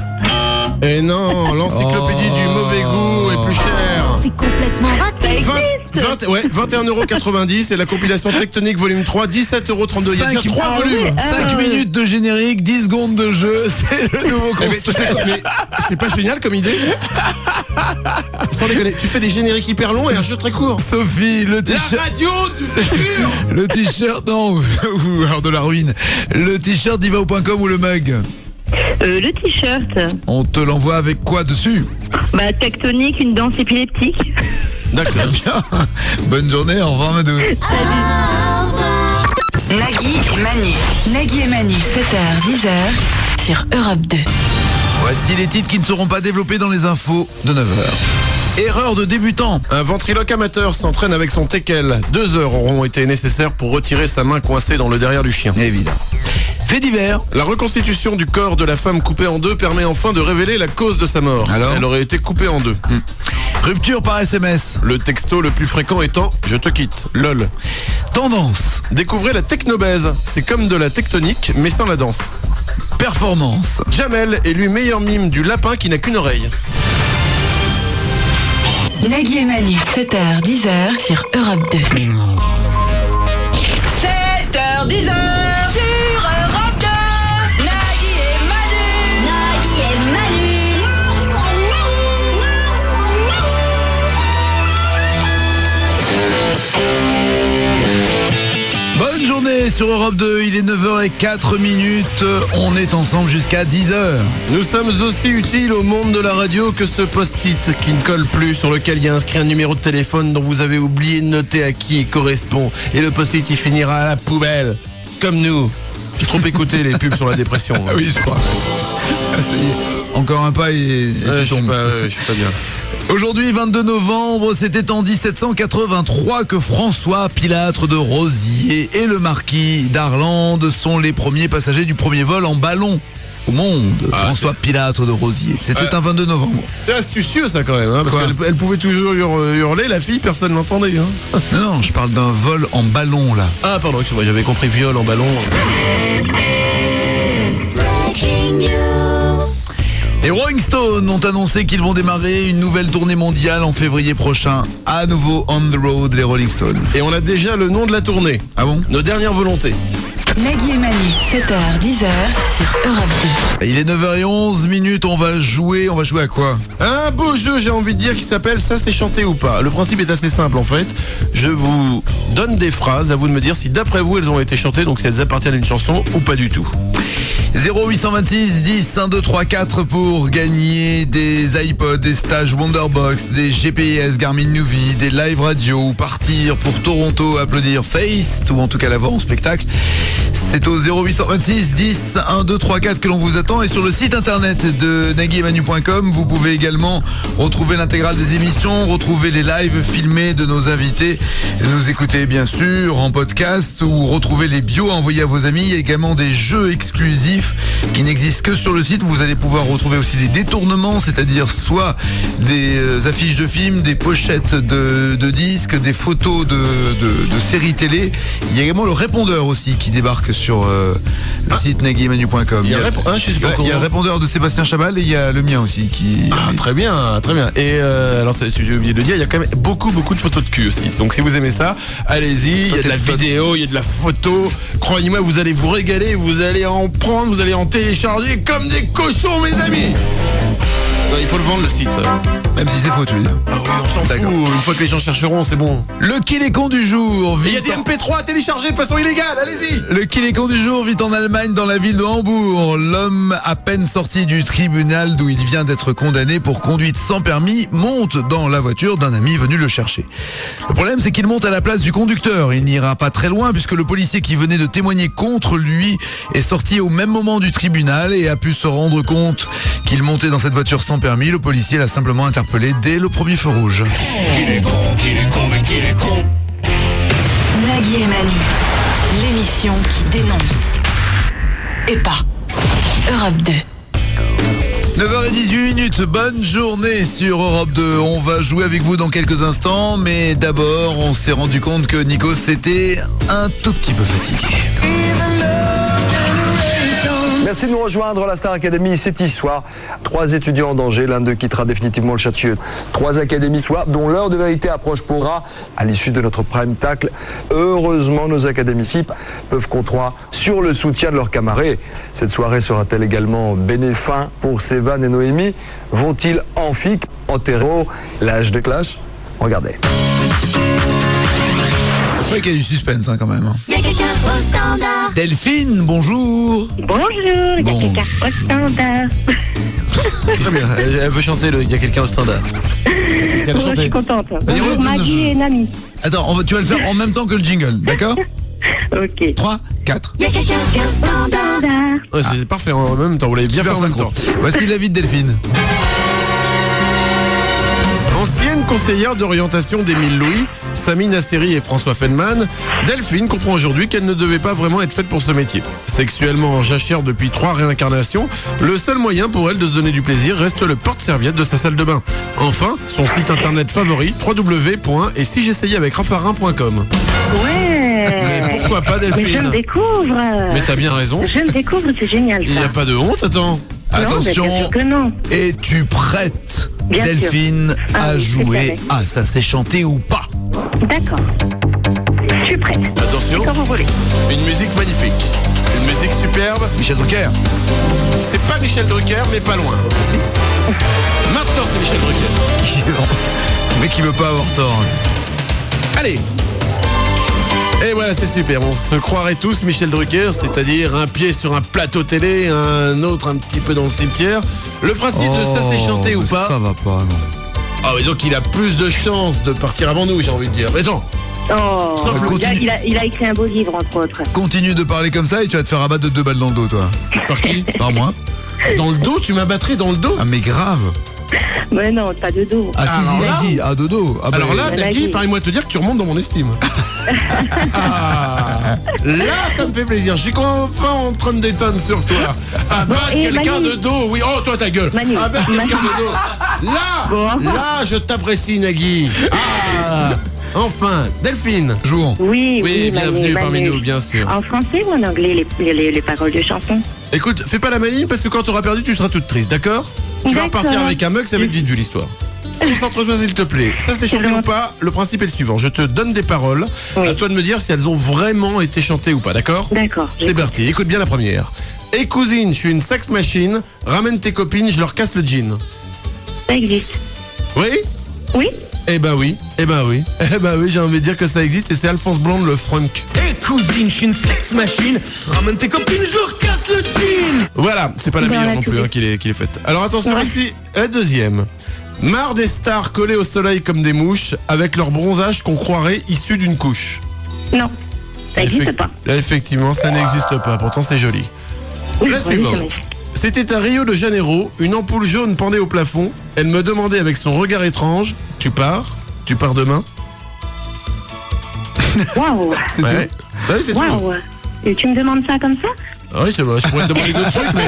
Et non, l'encyclopédie du mauvais goût est plus chère. C'est complètement raté. 21,90€ et la compilation Tectonique volume 3, 17,32€. Il y a déjà 3 volumes. 5 minutes de générique, 10 secondes de jeu, c'est le nouveau concept. Mais c'est pas génial comme idée? Sans déconner, tu fais des génériques hyper longs et un jeu très court. Sophie, le t-shirt. La radio du futur. Le t-shirt, non, ou alors de la ruine. Le t-shirt d'Ivao.com ou le mug? Le t-shirt. On te l'envoie avec quoi dessus? Bah, Tectonique, une danse épileptique. D'accord. Bien. Bonne journée, au revoir ma douce. Nagui et Manu, 7h, 10h sur Europe 2. Voici les titres qui ne seront pas développés dans les infos de 9h. Erreur de débutant. Un ventriloque amateur s'entraîne avec son teckel. 2 heures auront été nécessaires pour retirer sa main coincée dans le derrière du chien. Évidemment. Fait divers. La reconstitution du corps de la femme coupée en deux permet enfin de révéler la cause de sa mort. Alors elle aurait été coupée en deux. Rupture par SMS. Le texto le plus fréquent étant « Je te quitte ». LOL. Tendance. Découvrez la technobèse. C'est comme de la tectonique, mais sans la danse. Performance. Jamel, élu meilleur mime du lapin qui n'a qu'une oreille. Nagui et Manu, 7h, 10h sur Europe 2. 7h, 10h sur Europe 2. Nagui et Manu. Nagui et Manu. Bonne journée sur Europe 2, il est 9h04. On est ensemble jusqu'à 10h. Nous sommes aussi utiles au monde de la radio que ce post-it qui ne colle plus, sur lequel il y a inscrit un numéro de téléphone dont vous avez oublié de noter à qui il correspond. Et le post-it, il finira à la poubelle. Comme nous. J'ai trop écouté les pubs sur la dépression. Ah oui, je crois. Ça y est. Encore un pas et tu tombes. Je suis pas bien. Aujourd'hui, 22 novembre, c'était en 1783 que François Pilâtre de Rosiers et le marquis d'Arlande sont les premiers passagers du premier vol en ballon au monde. François Pilâtre de Rosiers. C'était un 22 novembre. C'est astucieux ça quand même, hein, parce qu'elle pouvait toujours hurler, la fille, personne n'entendait. Hein. Non, je parle d'un vol en ballon là. Ah pardon, excuse-moi, j'avais compris viol en ballon. Les Rolling Stones ont annoncé qu'ils vont démarrer une nouvelle tournée mondiale en février prochain. À nouveau on the road, les Rolling Stones. Et on a déjà le nom de la tournée. Ah bon ? Nos dernières volontés. Nagui et Manu, 7h, 10h sur Europe 2. Il est 9h11, on va jouer à quoi ? Un beau jeu, j'ai envie de dire, qui s'appelle Ça c'est chanté ou pas. Le principe est assez simple en fait. Je vous donne des phrases, à vous de me dire si d'après vous elles ont été chantées, donc si elles appartiennent à une chanson ou pas du tout. 0826 10 1 2 3 4 pour gagner des iPods, des stages Wonderbox, des GPS Garmin Nuvi, des live radio ou partir pour Toronto applaudir Feist ou en tout cas la voir en spectacle. C'est au 0826 10 1 2 3 4 que l'on vous attend et sur le site internet de naguiemanu.com vous pouvez également retrouver l'intégrale des émissions, retrouver les lives filmés de nos invités, nous écouter bien sûr en podcast ou retrouver les bios envoyés à vos amis. Il y a également des jeux exclusifs qui n'existent que sur le site. Vous allez pouvoir retrouver aussi les détournements, c'est-à-dire soit des affiches de films, des pochettes de disques, des photos de séries télé. Il y a également le répondeur aussi qui débarque sur le site naguiemanu.com. Il y a le répondeur de Sébastien Chabal et il y a le mien aussi qui... Ah, très bien. Et alors tu as oublié de le dire, il y a quand même beaucoup de photos de cul aussi. Donc si vous aimez ça, allez-y, il y a de la vidéo, il y a de la photo. Croyez-moi, vous allez vous régaler, vous allez en prendre, vous allez en télécharger comme des cochons, mes amis. Il faut le vendre le site. Même si c'est faux, tu veux dire. Ah oui, on s'en fout. Une fois que les gens chercheront, c'est bon. Le Qui est con du jour. Il y a des MP3 à télécharger de façon illégale, allez-y. Le Qui est con du jour vit en Allemagne, dans la ville de Hambourg. L'homme, à peine sorti du tribunal d'où il vient d'être condamné pour conduite sans permis, monte dans la voiture d'un ami venu le chercher. Le problème, c'est qu'il monte à la place du conducteur. Il n'ira pas très loin puisque le policier qui venait de témoigner contre lui est sorti au même moment du tribunal et a pu se rendre compte qu'il montait dans cette voiture sans permis. Le policier l'a simplement interpellé dès le premier feu rouge. Qu'il est con, mais qu'il est con. Nagui et Manu, l'émission qui dénonce. Et pas. Europe 2. 9h18, bonne journée sur Europe 2. On va jouer avec vous dans quelques instants, mais d'abord, on s'est rendu compte que Nikos était un tout petit peu fatigué. Merci de nous rejoindre. La Star Academy, c'est ce soir. 3 étudiants en danger. L'un d'eux quittera définitivement le château. 3 académies soir, dont l'heure de vérité approche pourra à l'issue de notre prime tacle. Heureusement, nos académiciens peuvent compter sur le soutien de leurs camarades. Cette soirée sera-t-elle également bénéfique pour Sévan et Noémie? Vont-ils enterrer l'âge de clash? Regardez. Oui, qu'il y a du suspense quand même. Il y a quelqu'un au standard. Delphine, bonjour. Bonjour, il y a quelqu'un au standard. Très bien, elle veut chanter Il y a quelqu'un au standard. C'est ce qu'elle a Je chanté. suis contente. Vas-y, Bonjour Maggie et Nami. Attends, tu vas le faire en même temps que le jingle, d'accord? Ok. 3, 4. Il y a quelqu'un au standard. Ouais, c'est parfait en même temps, vous l'avez bien fait en même temps. Voici l'avis de Delphine. Ancienne conseillère d'orientation d'Émile Louis, Sami Nasseri et François Feldman, Delphine comprend aujourd'hui qu'elle ne devait pas vraiment être faite pour ce métier. Sexuellement en jachère depuis 3 réincarnations, le seul moyen pour elle de se donner du plaisir reste le porte-serviette de sa salle de bain. Enfin, son site internet favori, www.etsigessayais-avec-raffarin.com. Ouais. Mais pourquoi pas Delphine? Mais je me découvre. Mais t'as bien raison. Je me découvre, c'est génial. Il n'y a pas de honte, attends. Attention, bien sûr que non. es-tu prête, Bien Delphine, sûr. Ah à oui, jouer c'est à Ça c'est chanté ou pas? D'accord. Je suis prête. Attention, Quand vous voulez. une musique magnifique. Une musique superbe. Michel Drucker. C'est pas Michel Drucker, mais pas loin. Si. Maintenant, c'est Michel Drucker. Le mec qui veut pas avoir tort. Allez. Et voilà, c'est super. On se croirait tous Michel Drucker, c'est-à-dire un pied sur un plateau télé, un autre un petit peu dans le cimetière. Le principe de Ça c'est chanté ou pas? Ça va pas, non. Ah oui, donc il a plus de chances de partir avant nous, j'ai envie de dire. Mais attends. Oh, Sauf il a écrit un beau livre, entre autres. Continue de parler comme ça et tu vas te faire abattre de 2 balles dans le dos, toi. Par qui? Par moi. Dans le dos? Tu m'abattrais dans le dos? Ah mais grave. Mais non, pas de dos. Ah si, ah dodo. Ah, bah, Alors là, Nagui, pareil-moi te dire que tu remontes dans mon estime. Là, ça me fait plaisir. Je suis enfin en train de détonner sur toi. Abattre quelqu'un de dos, oui. Oh, toi, ta gueule. Abattre quelqu'un de dos. Là, je t'apprécie, Nagui. Ah, enfin, Delphine. Jouons. Oui, bienvenue parmi nous, bien sûr. En français ou en anglais, les paroles de chansons? Écoute, fais pas la maligne parce que quand tu auras perdu, tu seras toute triste, d'accord? Tu vas repartir avec un mug, ça va être vite vu l'histoire. Concentre-toi s'il te plaît. Ça c'est chanté ou pas? Le principe est le suivant. Je te donne des paroles. À toi de me dire si elles ont vraiment été chantées ou pas, d'accord? D'accord. C'est parti, écoute bien la première. Et cousine, je suis une sex machine. Ramène tes copines, je leur casse le jean. Ça existe. Oui? Oui. Eh ben oui, j'ai envie de dire que ça existe et c'est Alphonse Blonde le frunk. Eh cousine, je suis une sex machine. Ramène tes copines, je leur casse le jean. Voilà, c'est pas la meilleure non plus qu'il est faite. Alors attention ici, la deuxième. Marre des stars collées au soleil comme des mouches avec leur bronzage qu'on croirait issu d'une couche. Non, ça n'existe pas. Effectivement, ça n'existe pas, pourtant c'est joli. La suivante. C'était à Rio de Janeiro, une ampoule jaune pendait au plafond. Elle me demandait avec son regard étrange, tu pars demain? Waouh. C'est tout. Bah oui, c'est tout. Waouh. Et tu me demandes ça comme ça? Oui, c'est vrai, je pourrais te demander d'autres trucs, mais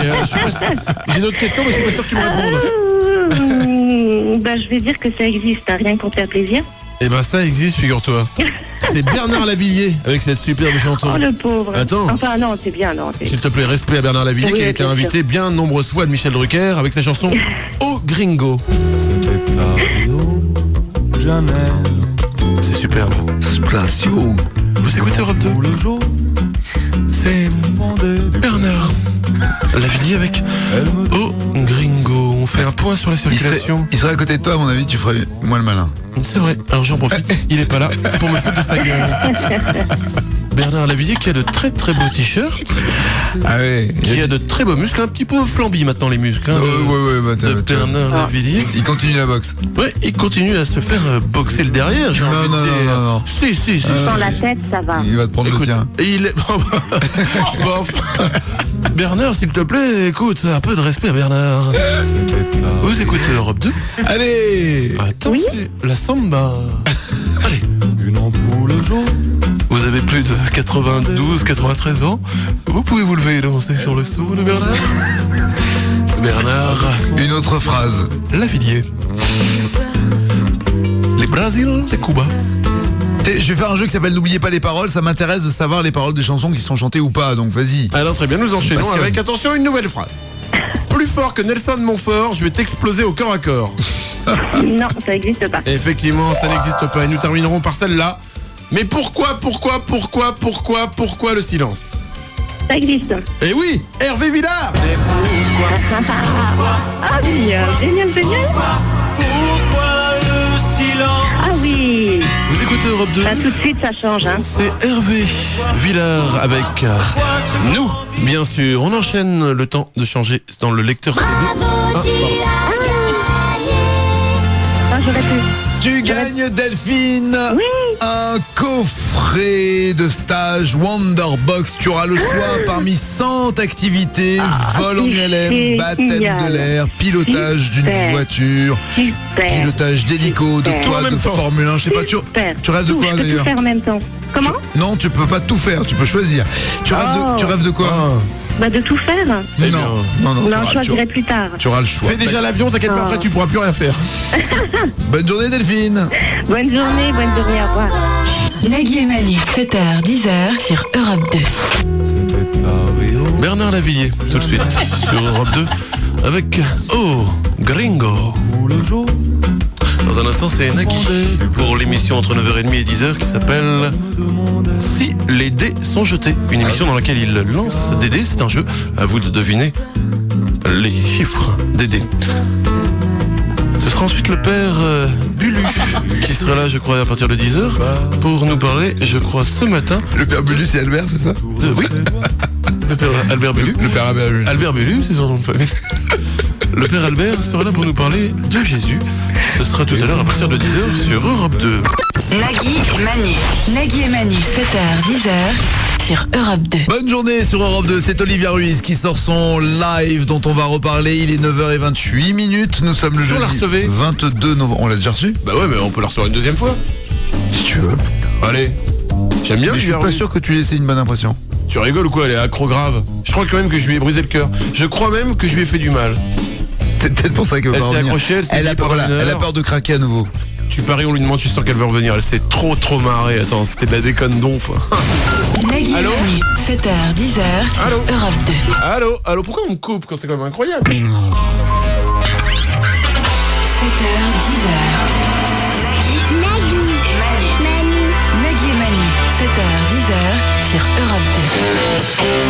j'ai d'autres questions, mais je suis pas sûr que tu me répondes. Bah, je vais dire que ça existe, hein, rien que pour te faire plaisir. Eh ben ça existe, figure-toi. C'est Bernard Lavillier avec cette superbe chanson. Oh le pauvre. Attends. Enfin non, c'est bien, non. S'il te plaît, respect à Bernard Lavillier qui a été invité bien de nombreuses fois de Michel Drucker avec sa chanson Oh Gringo. C'était à Rio de Janeiro. C'est superbe. Splacio. Vous écoutez Europe 2? C'est Bernard Lavillier avec Oh Gringo. On fait un point sur la circulation. Il serait à côté de toi, à mon avis, tu ferais moins le malin. C'est vrai, alors j'en profite, il est pas là pour me foutre de sa gueule. Bernard Lavillier qui a de très très beaux t-shirts, qui a de très beaux muscles, un petit peu flambi maintenant les muscles de Bernard Lavillier. Il continue la boxe. Ouais, il continue à se faire boxer le derrière. Non. Si. Sans la tête, ça va. Il va te prendre le tien. Et il est... Bernard, s'il te plaît, écoute, un peu de respect à Bernard. Vous écoutez Europe 2? Allez. Attends, c'est la samba. Allez. Une ampoule jaune. Vous avez plus de 92, 93 ans. Vous pouvez vous lever et danser sur le son de Bernard. Bernard. Une autre phrase. Lavillier. Les Brésil, les Cuba. Je vais faire un jeu qui s'appelle N'oubliez pas les paroles. Ça m'intéresse de savoir les paroles des chansons qui sont chantées ou pas. Donc vas-y. Alors très bien, nous enchaînons avec, attention, une nouvelle phrase. Plus fort que Nelson Montfort, je vais t'exploser au corps à corps. Non, ça n'existe pas. Effectivement, ça n'existe pas. Et nous terminerons par celle-là. Mais pourquoi le silence? Ça existe. Eh oui, Hervé Villard. Ah oui, génial. Pourquoi le silence? Ah oui. Vous écoutez Europe 2? Là, tout de suite, ça change. Hein. C'est Hervé Villard avec nous, bien sûr. On enchaîne, le temps de changer dans le lecteur CD. J'aurais pu. Tu gagnes, Delphine, un coffret de stage Wonderbox. Tu auras le choix parmi 100 activités, vol en ULM, baptême de l'air, pilotage d'une voiture, pilotage d'hélico, de toit, de Formule 1. Je sais pas, tu rêves de quoi d'ailleurs? Tout faire en même temps. Comment? Non, tu peux pas tout faire, tu peux choisir. Tu rêves de quoi? Bah de tout faire. Non, je choisirai plus tard. Tu auras le choix. Fais déjà l'avion, t'inquiète pas, après tu pourras plus rien faire. Bonne journée Delphine. Bonne journée, au revoir. Nagui et Manu, 7h, 10h sur Europe 2. Bernard Lavillier, tout de suite, sur Europe 2. avec Oh Gringo. Dans un instant, c'est Nagui pour l'émission entre 9h30 et 10h qui s'appelle Si les dés sont jetés. Une émission dans laquelle il lance des dés. C'est un jeu. À vous de deviner les chiffres des dés. Ce sera ensuite le père Bulu qui sera là, je crois, à partir de 10h pour nous parler, je crois, ce matin. Le père Bulu, c'est Albert, c'est ça? Oui. Le père Albert Bulu. Le père Albert Bulu. Albert Bulu, c'est son nom de famille. Le père Albert sera là pour nous parler de Jésus. Ce sera tout à l'heure à partir de 10h sur Europe 2. Nagui et Manu. Nagui et Manu, 7h, 10h sur Europe 2. Bonne journée sur Europe 2, c'est Olivia Ruiz qui sort son live dont on va reparler. Il est 9h28. Nous sommes le jeudi 22 novembre. On l'a déjà reçu? Bah ouais, mais on peut la recevoir une deuxième fois. Si tu veux. Allez. J'aime bien. Mais je suis pas sûr que tu laisses une bonne impression. Tu rigoles ou quoi? Elle est accro grave. Je crois quand même que je lui ai brisé le cœur. Je crois même que je lui ai fait du mal. C'est peut-être pour ça qu'elle va Elle s'est revenir. accrochée, elle a peur de craquer à nouveau. Tu paries, on lui demande, je suis sûr qu'elle veut revenir. Elle s'est trop marrée. Attends, c'était de la déconne donf. Nagui et Manu, 7h, 10h sur Europe 2. Allô, pourquoi on me coupe quand c'est quand même incroyable? 7h, 10h. Nagui et Manu. Nagui et Manu, 7h, 10h sur Europe 2.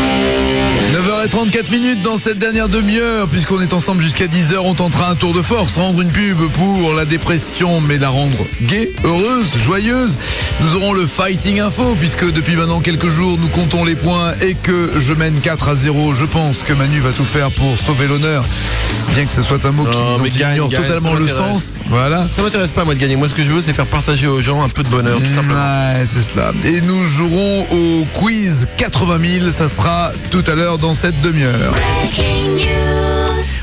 9h34 dans cette dernière demi-heure, puisqu'on est ensemble jusqu'à 10h, on tentera un tour de force, rendre une pub pour la dépression, mais la rendre gaie, heureuse, joyeuse. Nous aurons le Fighting Info, puisque depuis maintenant quelques jours, nous comptons les points et que je mène 4-0. Je pense que Manu va tout faire pour sauver l'honneur, bien que ce soit un mot qui ignore totalement le sens. Voilà. Ça m'intéresse pas, moi, de gagner. Moi, ce que je veux, c'est faire partager aux gens un peu de bonheur, tout simplement. Ouais, c'est cela. Et nous jouerons au quiz 80 000, ça sera tout à l'heure dans cette demi-heure.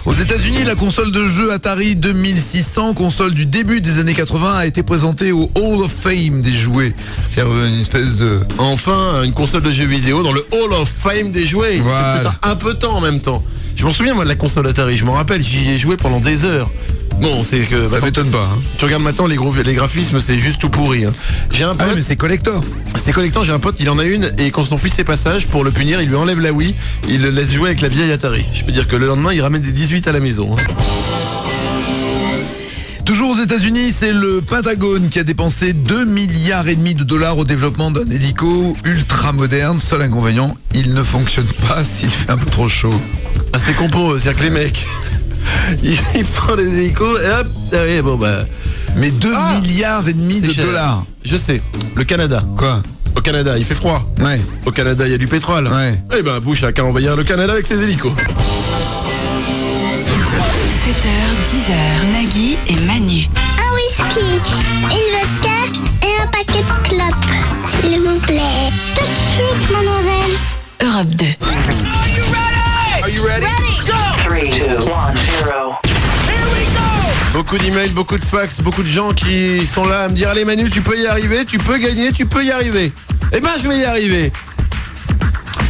Aux États-Unis, la console de jeu Atari 2600, console du début des années 80, a été présentée au Hall of Fame des jouets. C'est une espèce de... Enfin, une console de jeux vidéo dans le Hall of Fame des jouets. Voilà. C'était peut-être un peu de temps en même temps. Je m'en souviens, moi, de la console Atari. Je m'en rappelle, j'y ai joué pendant des heures. Bon, c'est que... Ça m'étonne pas. Hein. Tu regardes maintenant, les graphismes, c'est juste tout pourri. Hein. J'ai un pote... Ah oui, mais c'est collector. C'est collector, j'ai un pote, il en a une, et quand son fils fait passage, pour le punir, il lui enlève la Wii, il le laisse jouer avec la vieille Atari. Je peux dire que le lendemain, il ramène des 18 à la maison. Hein. Toujours aux États-Unis, c'est le Pentagone qui a dépensé 2,5 milliards de dollars au développement d'un hélico ultra moderne. Seul inconvénient, il ne fonctionne pas s'il fait un peu trop chaud. Ah, c'est compo, c'est-à-dire que les mecs, ils font les hélicos et hop, et bon bah... Mais 2,5 milliards de dollars. Je sais, le Canada. Quoi? Au Canada, il fait froid. Ouais. Au Canada, il y a du pétrole. Ouais. Eh ben, bouge à qu'à envahir le Canada avec ses hélicos. 7h, 10h, Nagui et Manu. Un whisky, une vodka et un paquet de clopes, s'il vous plaît. Tout de suite, mademoiselle. Europe 2. Are you ready? Go! 3, 2, 1, 0. Beaucoup d'emails, beaucoup de fax, beaucoup de gens qui sont là à me dire allez Manu, tu peux y arriver, tu peux gagner, tu peux y arriver. Eh ben, je vais y arriver.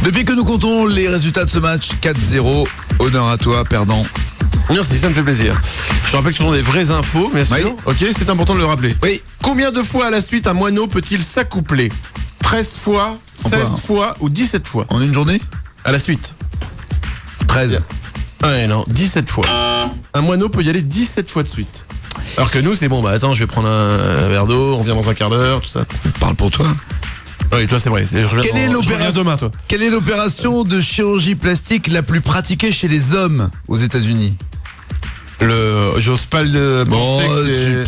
Depuis que nous comptons les résultats de ce match, 4-0, honneur à toi, perdant. Merci, ça me fait plaisir. Je te rappelle que ce sont des vraies infos, bien sûr. Oui. Ok, c'est important de le rappeler. Oui. Combien de fois à la suite un moineau peut-il s'accoupler? 13 fois, 16 fois ou 17 fois? En une journée? À la suite. 13. Ouais, non, 17 fois. Un moineau peut y aller 17 fois de suite. Alors que nous, c'est bon, bah attends, je vais prendre un verre d'eau, on revient dans un quart d'heure, tout ça. Parle pour toi. Oui, toi, c'est vrai. Je reviens demain, toi. Quelle est l'opération de chirurgie plastique la plus pratiquée chez les hommes aux États-Unis? J'ose pas le penser que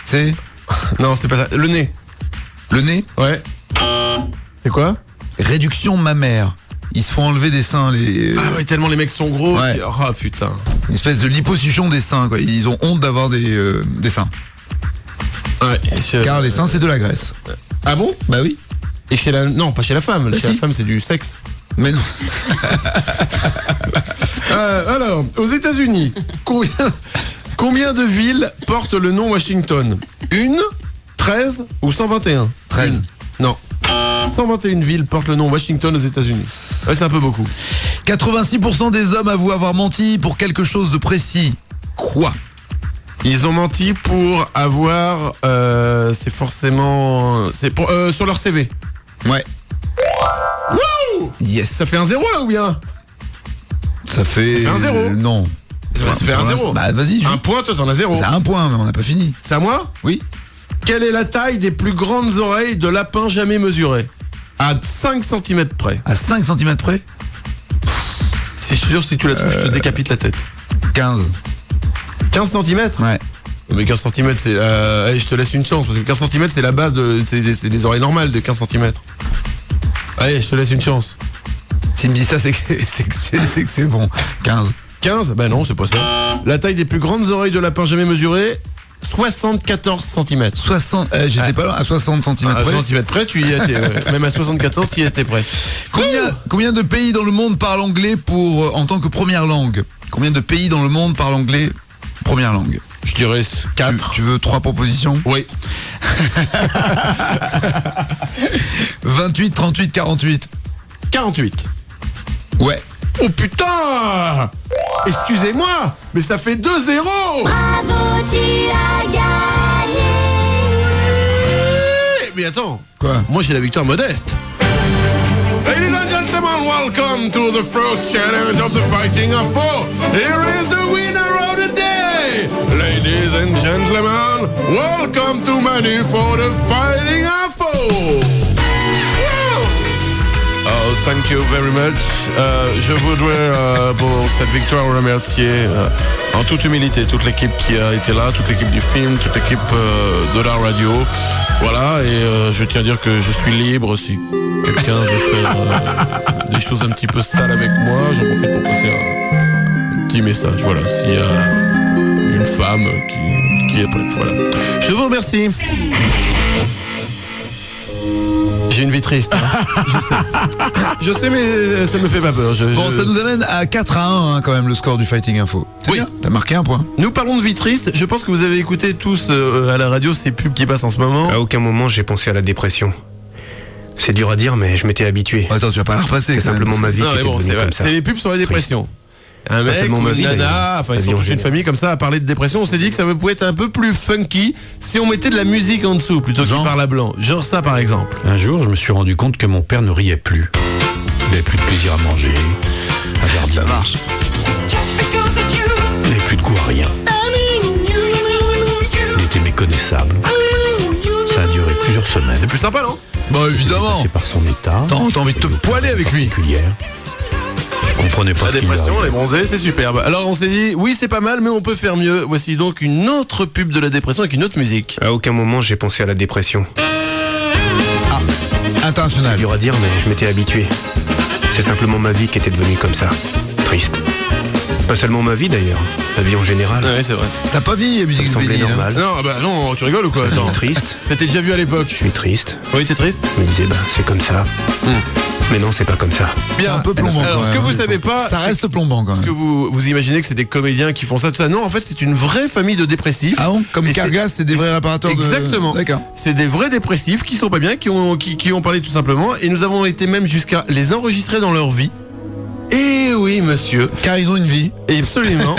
c'est... Non, c'est pas ça. Le nez. Le nez? Ouais. C'est quoi? Réduction mammaire. Ils se font enlever des seins, les... Ah ouais, tellement les mecs sont gros. Ouais. Puis... Oh putain. Une espèce de liposuction des seins, quoi. Ils ont honte d'avoir des seins. Ouais. Car les seins, c'est de la graisse. Ah bon? Bah oui. Et chez la... Non, pas chez la femme. Bah chez la femme, c'est du sexe. Mais non. Alors, aux États-Unis, combien de villes portent le nom Washington? 1, 13 ou 121? 13. Non. 121 villes portent le nom Washington aux États-Unis. Ouais, c'est un peu beaucoup. 86% des hommes avouent avoir menti pour quelque chose de précis. Quoi? Ils ont menti pour avoir... c'est forcément... C'est pour, sur leur CV. Ouais. Wouh! Yes. Ça fait un 0 là ou bien? Ça fait un 0. Non. Ça va se faire un 0. Bah vas-y. Un point, toi t'en as 0. C'est un point, mais on n'a pas fini. C'est à moi ? Oui. Quelle est la taille des plus grandes oreilles de lapin jamais mesurées ? À 5 cm près. À 5 cm près ? Si je te jure, si tu la trouves, je te décapite la tête. 15. 15 cm ? Ouais. Mais 15 cm, c'est... je te laisse une chance, parce que 15 cm, c'est la base de... C'est des oreilles normales de 15 cm. Allez, je te laisse une chance. S'il me dit ça, c'est que c'est bon. 15. 15 ? Bah non, c'est pas ça. La taille des plus grandes oreilles de lapin jamais mesurées, 74 cm. 60, j'étais pas loin, à 60 cm près. À 60 cm près, tu y étais. Ouais. Même à 74, tu y étais près. Combien de pays dans le monde parlent anglais en tant que première langue ? Combien de pays dans le monde parlent anglais première langue ? Je dirais 4. Tu veux 3 propositions ? Oui. 28, 38, 48. 48. Ouais. Oh putain ! Excusez-moi, mais ça fait 2-0 ! Bravo, tu as gagné. Mais attends. Quoi ? Moi j'ai la victoire modeste. Ladies and gentlemen, welcome to the Fruit Challenge of the Fighting of Four. Here is the winner of the day. Ladies and gentlemen, welcome to Manu for the Fighting of Four. Oh, thank you very much. Je voudrais pour cette victoire remercier en toute humilité toute l'équipe qui a été là, toute l'équipe du film, toute l'équipe de la radio. Voilà, et je tiens à dire que je suis libre. Si quelqu'un veut faire des choses un petit peu sales avec moi, j'en profite pour passer un petit message. Voilà, s'il y a une femme qui est prête, voilà. Je vous remercie. J'ai une vie triste, hein. Je sais, mais ça me fait pas peur. Ça nous amène à 4-1 hein, quand même le score du Fighting Info. C'est bien, t'as marqué un point. Nous parlons de vie triste. Je pense que vous avez écouté tous à la radio ces pubs qui passent en ce moment. À aucun moment j'ai pensé à la dépression. C'est dur à dire, mais je m'étais habitué. Attends, tu vas pas la repasser. C'est simplement ma vie qui était devenue comme ça. C'est les pubs sur la dépression. Un mec ou une nana, enfin ils sont toute une famille comme ça à parler de dépression. On s'est dit que ça pouvait être un peu plus funky si on mettait de la musique en dessous plutôt que par la blanc. Genre ça par exemple. Un jour, je me suis rendu compte que mon père ne riait plus. Il n'avait plus de plaisir à manger, à jardiner. Ça marche. Il n'avait plus de goût à rien. Il était méconnaissable. Ça a duré plusieurs semaines. C'est plus sympa, non ? Bah évidemment. C'est par son état. T'as envie de te poiler avec lui. Je comprenais pas la ce qu'il dépression, arrivait. les bronzés, c'est superbe. Alors on s'est dit, oui c'est pas mal, mais on peut faire mieux. Voici donc une autre pub de la dépression avec une autre musique. À aucun moment j'ai pensé à la dépression. International. C'est dur à dire, mais je m'étais habitué. C'est simplement ma vie qui était devenue comme ça. Triste. Pas seulement ma vie d'ailleurs, la vie en général. Ouais, c'est vrai. Ça a pas vie, la musique Ça me semblait normal. Non, bah non, tu rigoles ou quoi ? Attends. Triste. C'était déjà vu à l'époque. Je suis triste. Oui, t'es triste ? Je me disais, c'est comme ça. Mais non, c'est pas comme ça. Bien. Un peu plombant. Alors, ce que vous savez pas, ça reste plombant quand même. Est-ce que vous imaginez que c'est des comédiens qui font ça, tout ça ? Non, en fait, c'est une vraie famille de dépressifs. Ah bon ? Comme Cargas, c'est des vrais réparateurs de... Exactement. D'accord. C'est des vrais dépressifs qui sont pas bien, qui ont parlé tout simplement, et nous avons été même jusqu'à les enregistrer dans leur vie. Eh oui, monsieur. Car ils ont une vie. Et absolument.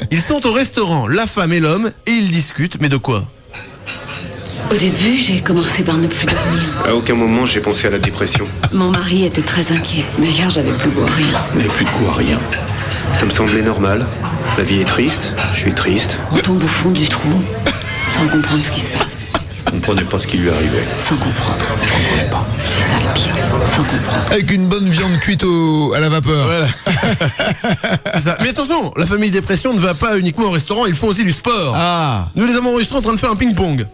Ils sont au restaurant, la femme et l'homme, et ils discutent, mais de quoi ? Au début, j'ai commencé par ne plus dormir. À aucun moment j'ai pensé à la dépression. Mon mari était très inquiet. D'ailleurs, j'avais plus goût à rien. Il n'avait plus de goût à rien. Ça me semblait normal. La vie est triste, je suis triste. On tombe au fond du trou, sans comprendre ce qui se passe. Je comprenais pas ce qui lui arrivait. Sans comprendre. Je comprenais pas. C'est ça le pire. Sans comprendre. Avec une bonne viande cuite à la vapeur. Voilà. C'est ça. Mais attention, la famille dépression ne va pas uniquement au restaurant, ils font aussi du sport. Ah. Nous les avons enregistrés en train de faire un ping-pong.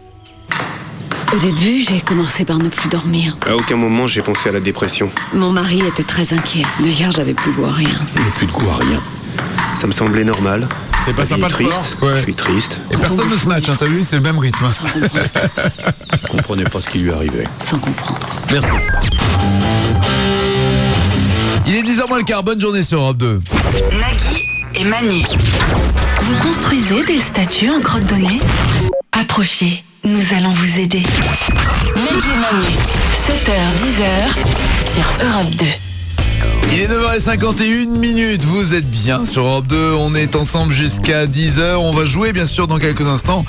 Au début, j'ai commencé par ne plus dormir. À aucun moment j'ai pensé à la dépression. Mon mari était très inquiet. D'ailleurs, j'avais plus goût à rien. Il n'avait plus de goût à rien. Ça me semblait normal. C'est pas La vie sympa est le triste, sport. je suis triste. Et personne ne se match, hein, t'as vu ? C'est le même rythme. Sans comprendre ce qui se passe. Je comprenais pas ce qui lui arrivait. Sans comprendre. Merci. Il est 10h moins le quart, bonne journée sur Europe 2. Nagui et Manu. Vous construisez des statues en crotte de nez ? Approchez, nous allons vous aider. Nagui et Manu, 7h, 10h sur Europe 2. Il est 9h51, vous êtes bien sur Europe 2, on est ensemble jusqu'à 10h, on va jouer bien sûr dans quelques instants,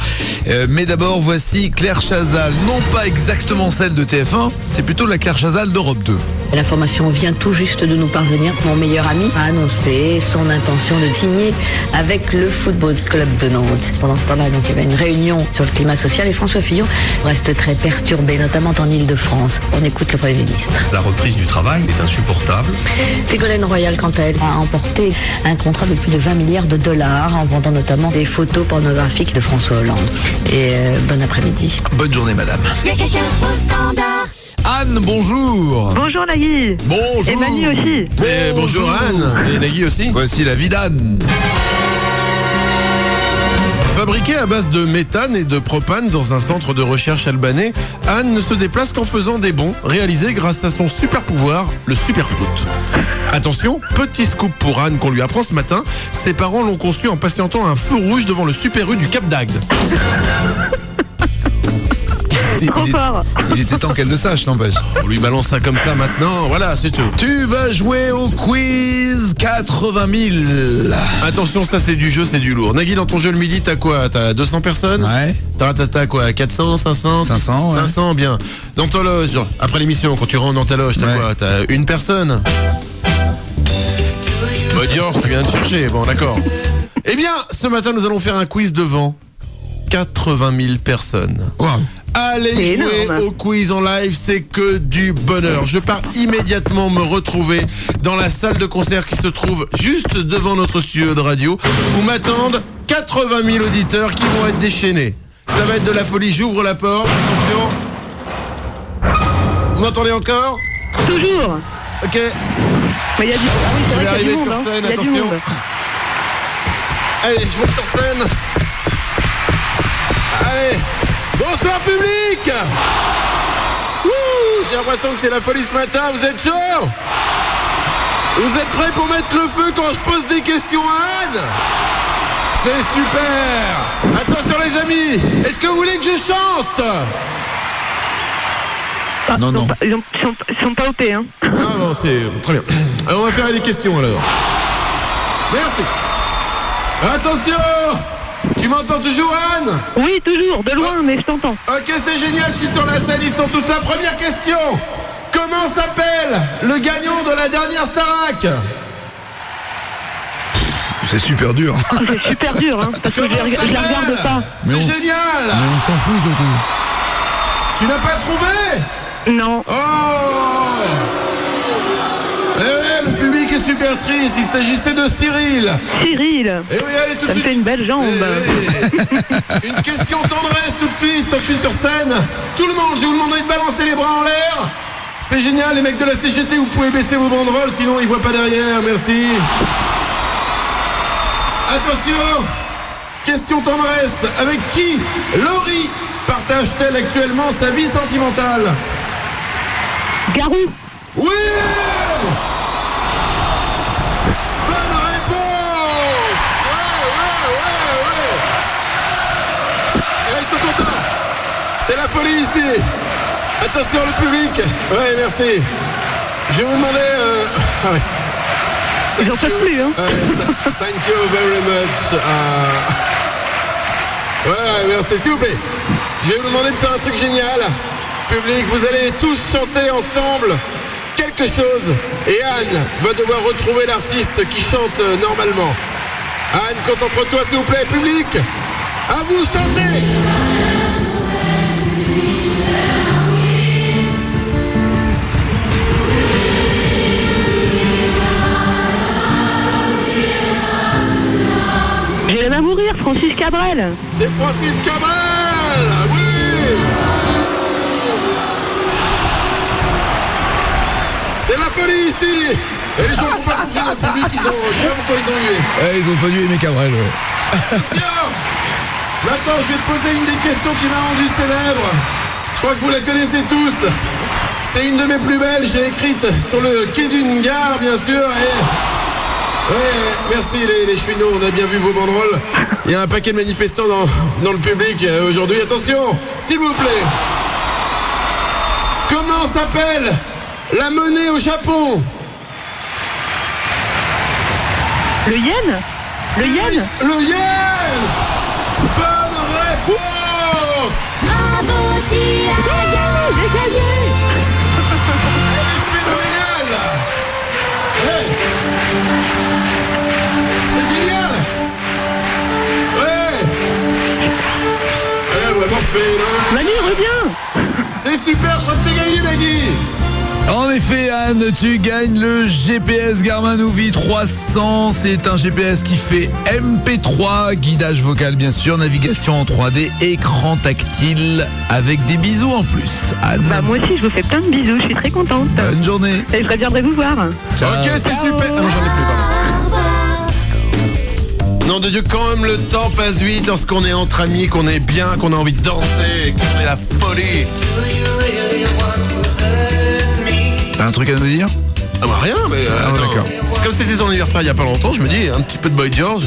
mais d'abord voici Claire Chazal, non pas exactement celle de TF1, c'est plutôt la Claire Chazal d'Europe 2. L'information vient tout juste de nous parvenir. Mon meilleur ami a annoncé son intention de signer avec le Football Club de Nantes. Pendant ce temps-là, donc, il y avait une réunion sur le climat social et François Fillon reste très perturbé, notamment en Ile-de-France. On écoute le Premier ministre. La reprise du travail est insupportable. Ségolène Royal, quant à elle, a emporté un contrat de plus de 20 milliards de dollars en vendant notamment des photos pornographiques de François Hollande. Et bon après-midi. Bonne journée, madame. Il y a quelqu'un au standard. Anne, bonjour. Bonjour Nagui. Bonjour. Et Manu aussi. Bonjour Anne. Et Nagui aussi. Voici la vie d'Anne. Fabriquée à base de méthane et de propane dans un centre de recherche albanais, Anne ne se déplace qu'en faisant des bonds, réalisés grâce à son super pouvoir, le super prout. Attention, petit scoop pour Anne qu'on lui apprend ce matin, ses parents l'ont conçu en patientant un feu rouge devant le Super U du Cap d'Agde. Il était temps qu'elle le sache, n'empêche. On lui balance ça comme ça maintenant, voilà, c'est tout. Tu vas jouer au quiz 80 000. Attention, ça c'est du jeu, c'est du lourd. Nagui, dans ton jeu le midi, t'as quoi? T'as 200 personnes? Ouais. T'as quoi? 400, 500? 500, ouais. 500, bien. Dans ta loge, après l'émission, quand tu rentres dans ta loge, t'as quoi? T'as une personne? Georges, tu viens de chercher, bon d'accord. Eh bien, ce matin, nous allons faire un quiz devant 80 000 personnes. Wow. Allez jouer au quiz en live, c'est que du bonheur. Je pars immédiatement me retrouver dans la salle de concert qui se trouve juste devant notre studio de radio, où m'attendent 80 000 auditeurs qui vont être déchaînés. Ça va être de la folie, j'ouvre la porte, attention. Vous m'entendez encore? Toujours. Ok. Mais il y a du... Je vais arriver sur scène, attention. Allez, je monte sur scène. Allez. Bonsoir public. J'ai l'impression que c'est la folie ce matin, vous êtes chaud? Vous êtes prêts pour mettre le feu quand je pose des questions à Anne? C'est super. Attention les amis, est-ce que vous voulez que je chante? Non, non. Ils sont pas OP, hein. Ah non, c'est très bien. Alors on va faire des questions alors. Merci. Attention. Tu m'entends toujours, Anne? Oui, toujours, de loin, mais je t'entends. Ok, c'est génial, je suis sur la scène, ils sont tous là. Première question. Comment s'appelle le gagnant de la dernière Starac? C'est super dur. C'est super dur, hein, parce que je la regarde pas. C'est génial. Mais on s'en fout surtout. Tu n'as pas trouvé? Non. Oh. Eh ouais, le public est super triste, il s'agissait de Cyril. Cyril. Eh oui, allez tout de suite. Ça me fait une belle jambe. Une question tendresse tout de suite, tant que je suis sur scène. Tout le monde, je vais vous demander de balancer les bras en l'air. C'est génial, les mecs de la CGT, vous pouvez baisser vos banderoles, sinon ils voient pas derrière, merci. Attention, question tendresse. Avec qui Laurie partage-t-elle actuellement sa vie sentimentale? Garou. Oui. Bonne réponse. Ouais. Et ils sont contents. C'est la folie ici. Attention le public. Ouais, merci. Je vais vous demander... Ah ouais. Ils en peuvent plus, hein. Thank you very much. Ouais, merci, s'il vous plaît. Je vais vous demander de faire un truc génial. Public, vous allez tous chanter ensemble quelque chose. Et Anne va devoir retrouver l'artiste qui chante normalement. Anne, concentre-toi, s'il vous plaît. Public, à vous, chantez. J'ai l'air à mourir, Francis Cabrel. C'est Francis Cabrel. Oui. C'est la folie ici. Et les gens n'ont pas compris dans le public, je sais pas pourquoi ils ont hué. Ils ont pas dû aimer Cabrel, ouais. Attention. Maintenant, je vais te poser une des questions qui m'a rendu célèbre. Je crois que vous la connaissez tous. C'est une de mes plus belles, j'ai écrite sur le quai d'une gare, bien sûr. Et... Ouais, merci les chouinots, on a bien vu vos banderoles. Il y a un paquet de manifestants dans le public aujourd'hui. Attention, s'il vous plaît. Comment s'appelle la monnaie au Japon? Le yen. Le yen. Le yen. Bonne réponse. Bravo, tu as gagné. Elle est phénoménale. Hey. C'est génial. Ouais. Elle est vraiment phénoménale. Manu, reviens. C'est super, je crois que c'est gagné, Nagui. En effet, Anne, tu gagnes le GPS Garmin Ouvi 300. C'est un GPS qui fait MP3, guidage vocal bien sûr, navigation en 3D, écran tactile avec des bisous en plus. Anne. Bah moi aussi, je vous fais plein de bisous, je suis très contente. Bonne journée. Et je reviendrai vous voir. Ciao. Ok, c'est super. Ah non, j'en ai plus, pardon. Nom de Dieu, quand même le temps passe vite lorsqu'on est entre amis, qu'on est bien, qu'on a envie de danser, qu'on est la folie. T'as un truc à nous dire? Ah bah rien, mais d'accord. Comme c'était ton anniversaire il y a pas longtemps, je me dis un petit peu de Boy George.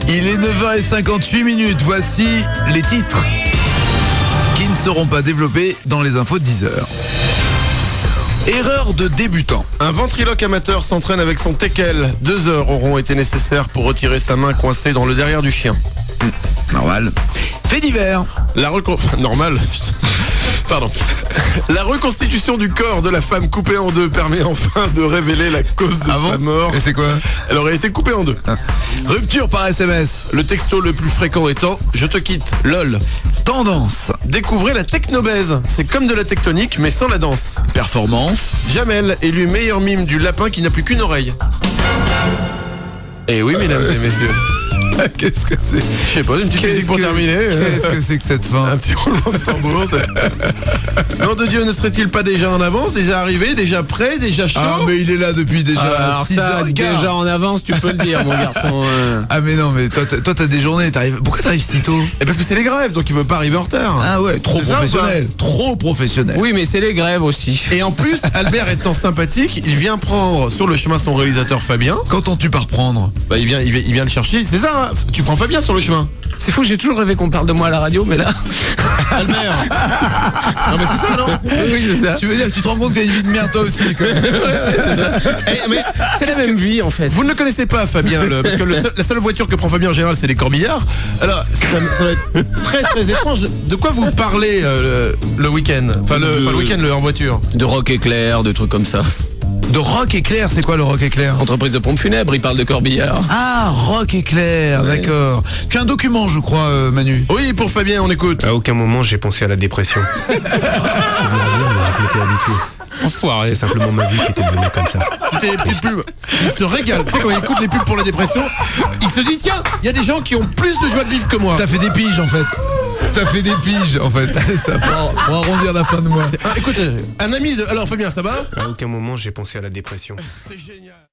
Il est 9h58. Voici les titres qui ne seront pas développés dans les infos de 10h. Erreur de débutant. Un ventriloque amateur s'entraîne avec son teckel. 2 heures auront été nécessaires pour retirer sa main coincée dans le derrière du chien. Normal. Fait divers. Normal. Pardon. La reconstitution du corps de la femme coupée en deux permet enfin de révéler la cause de sa mort. Et c'est quoi? Elle aurait été coupée en deux. Rupture par SMS. Le texto le plus fréquent étant « Je te quitte, lol ». Tendance. Découvrez la technobèse. C'est comme de la tectonique mais sans la danse. Performance. Jamel, élu meilleur mime du lapin qui n'a plus qu'une oreille. Eh oui, mesdames et messieurs. Qu'est-ce que c'est? Je sais pas, une petite musique pour terminer. Qu'est-ce que c'est que cette fin? Un petit roulement de tambour. Nom de Dieu, ne serait-il pas déjà en avance, déjà arrivé, déjà prêt, déjà chaud? Ah mais il est là depuis déjà alors 6 ça, heures. déjà en avance, tu peux le dire, mon garçon. Ah mais non, mais toi t'as des journées, pourquoi t'arrives si tôt? Et parce que c'est les grèves, donc il veut pas arriver en retard. Ah ouais, trop professionnel. Trop professionnel. Oui, mais c'est les grèves aussi. Et en plus, Albert étant sympathique, il vient prendre sur le chemin son réalisateur Fabien. Qu'entends-tu par prendre? Bah il vient le chercher, c'est ça, hein. Tu prends Fabien sur le chemin. C'est fou, j'ai toujours rêvé qu'on parle de moi à la radio, mais là... Albert. Non mais c'est ça, non? Oui, c'est ça. Tu veux dire que tu te rends compte que t'as une vie de merde toi aussi quoi. Ouais, c'est ça. Mais c'est la même vie en fait. Vous ne le connaissez pas Fabien, parce que la seule voiture que prend Fabien en général c'est les corbillards. Alors ça va être très très étrange. De quoi vous parlez le week-end? Enfin pas le week-end, en voiture. De rock éclair, de trucs comme ça. De Rock Éclair, c'est quoi le Rock Éclair? Entreprise de pompes funèbres, il parle de corbillard. Ah, Rock Éclair, ouais. D'accord. Tu as un document, je crois, Manu. Oui, pour Fabien, on écoute. À aucun moment j'ai pensé à la dépression. Je m'étais habitué. Enfoiré. C'est simplement ma vie qui était devenue comme ça. C'était des petites pubs. Il se régale. Tu sais, quand il écoute les pubs pour la dépression, il se dit tiens, il y a des gens qui ont plus de joie de vivre que moi. T'as fait des piges en fait. T'as fait des piges en fait. C'est ça, pour arrondir la fin de mois. Écoute, un ami de... Alors Fabien, ça va? À aucun moment j'ai pensé à la dépression. C'est génial.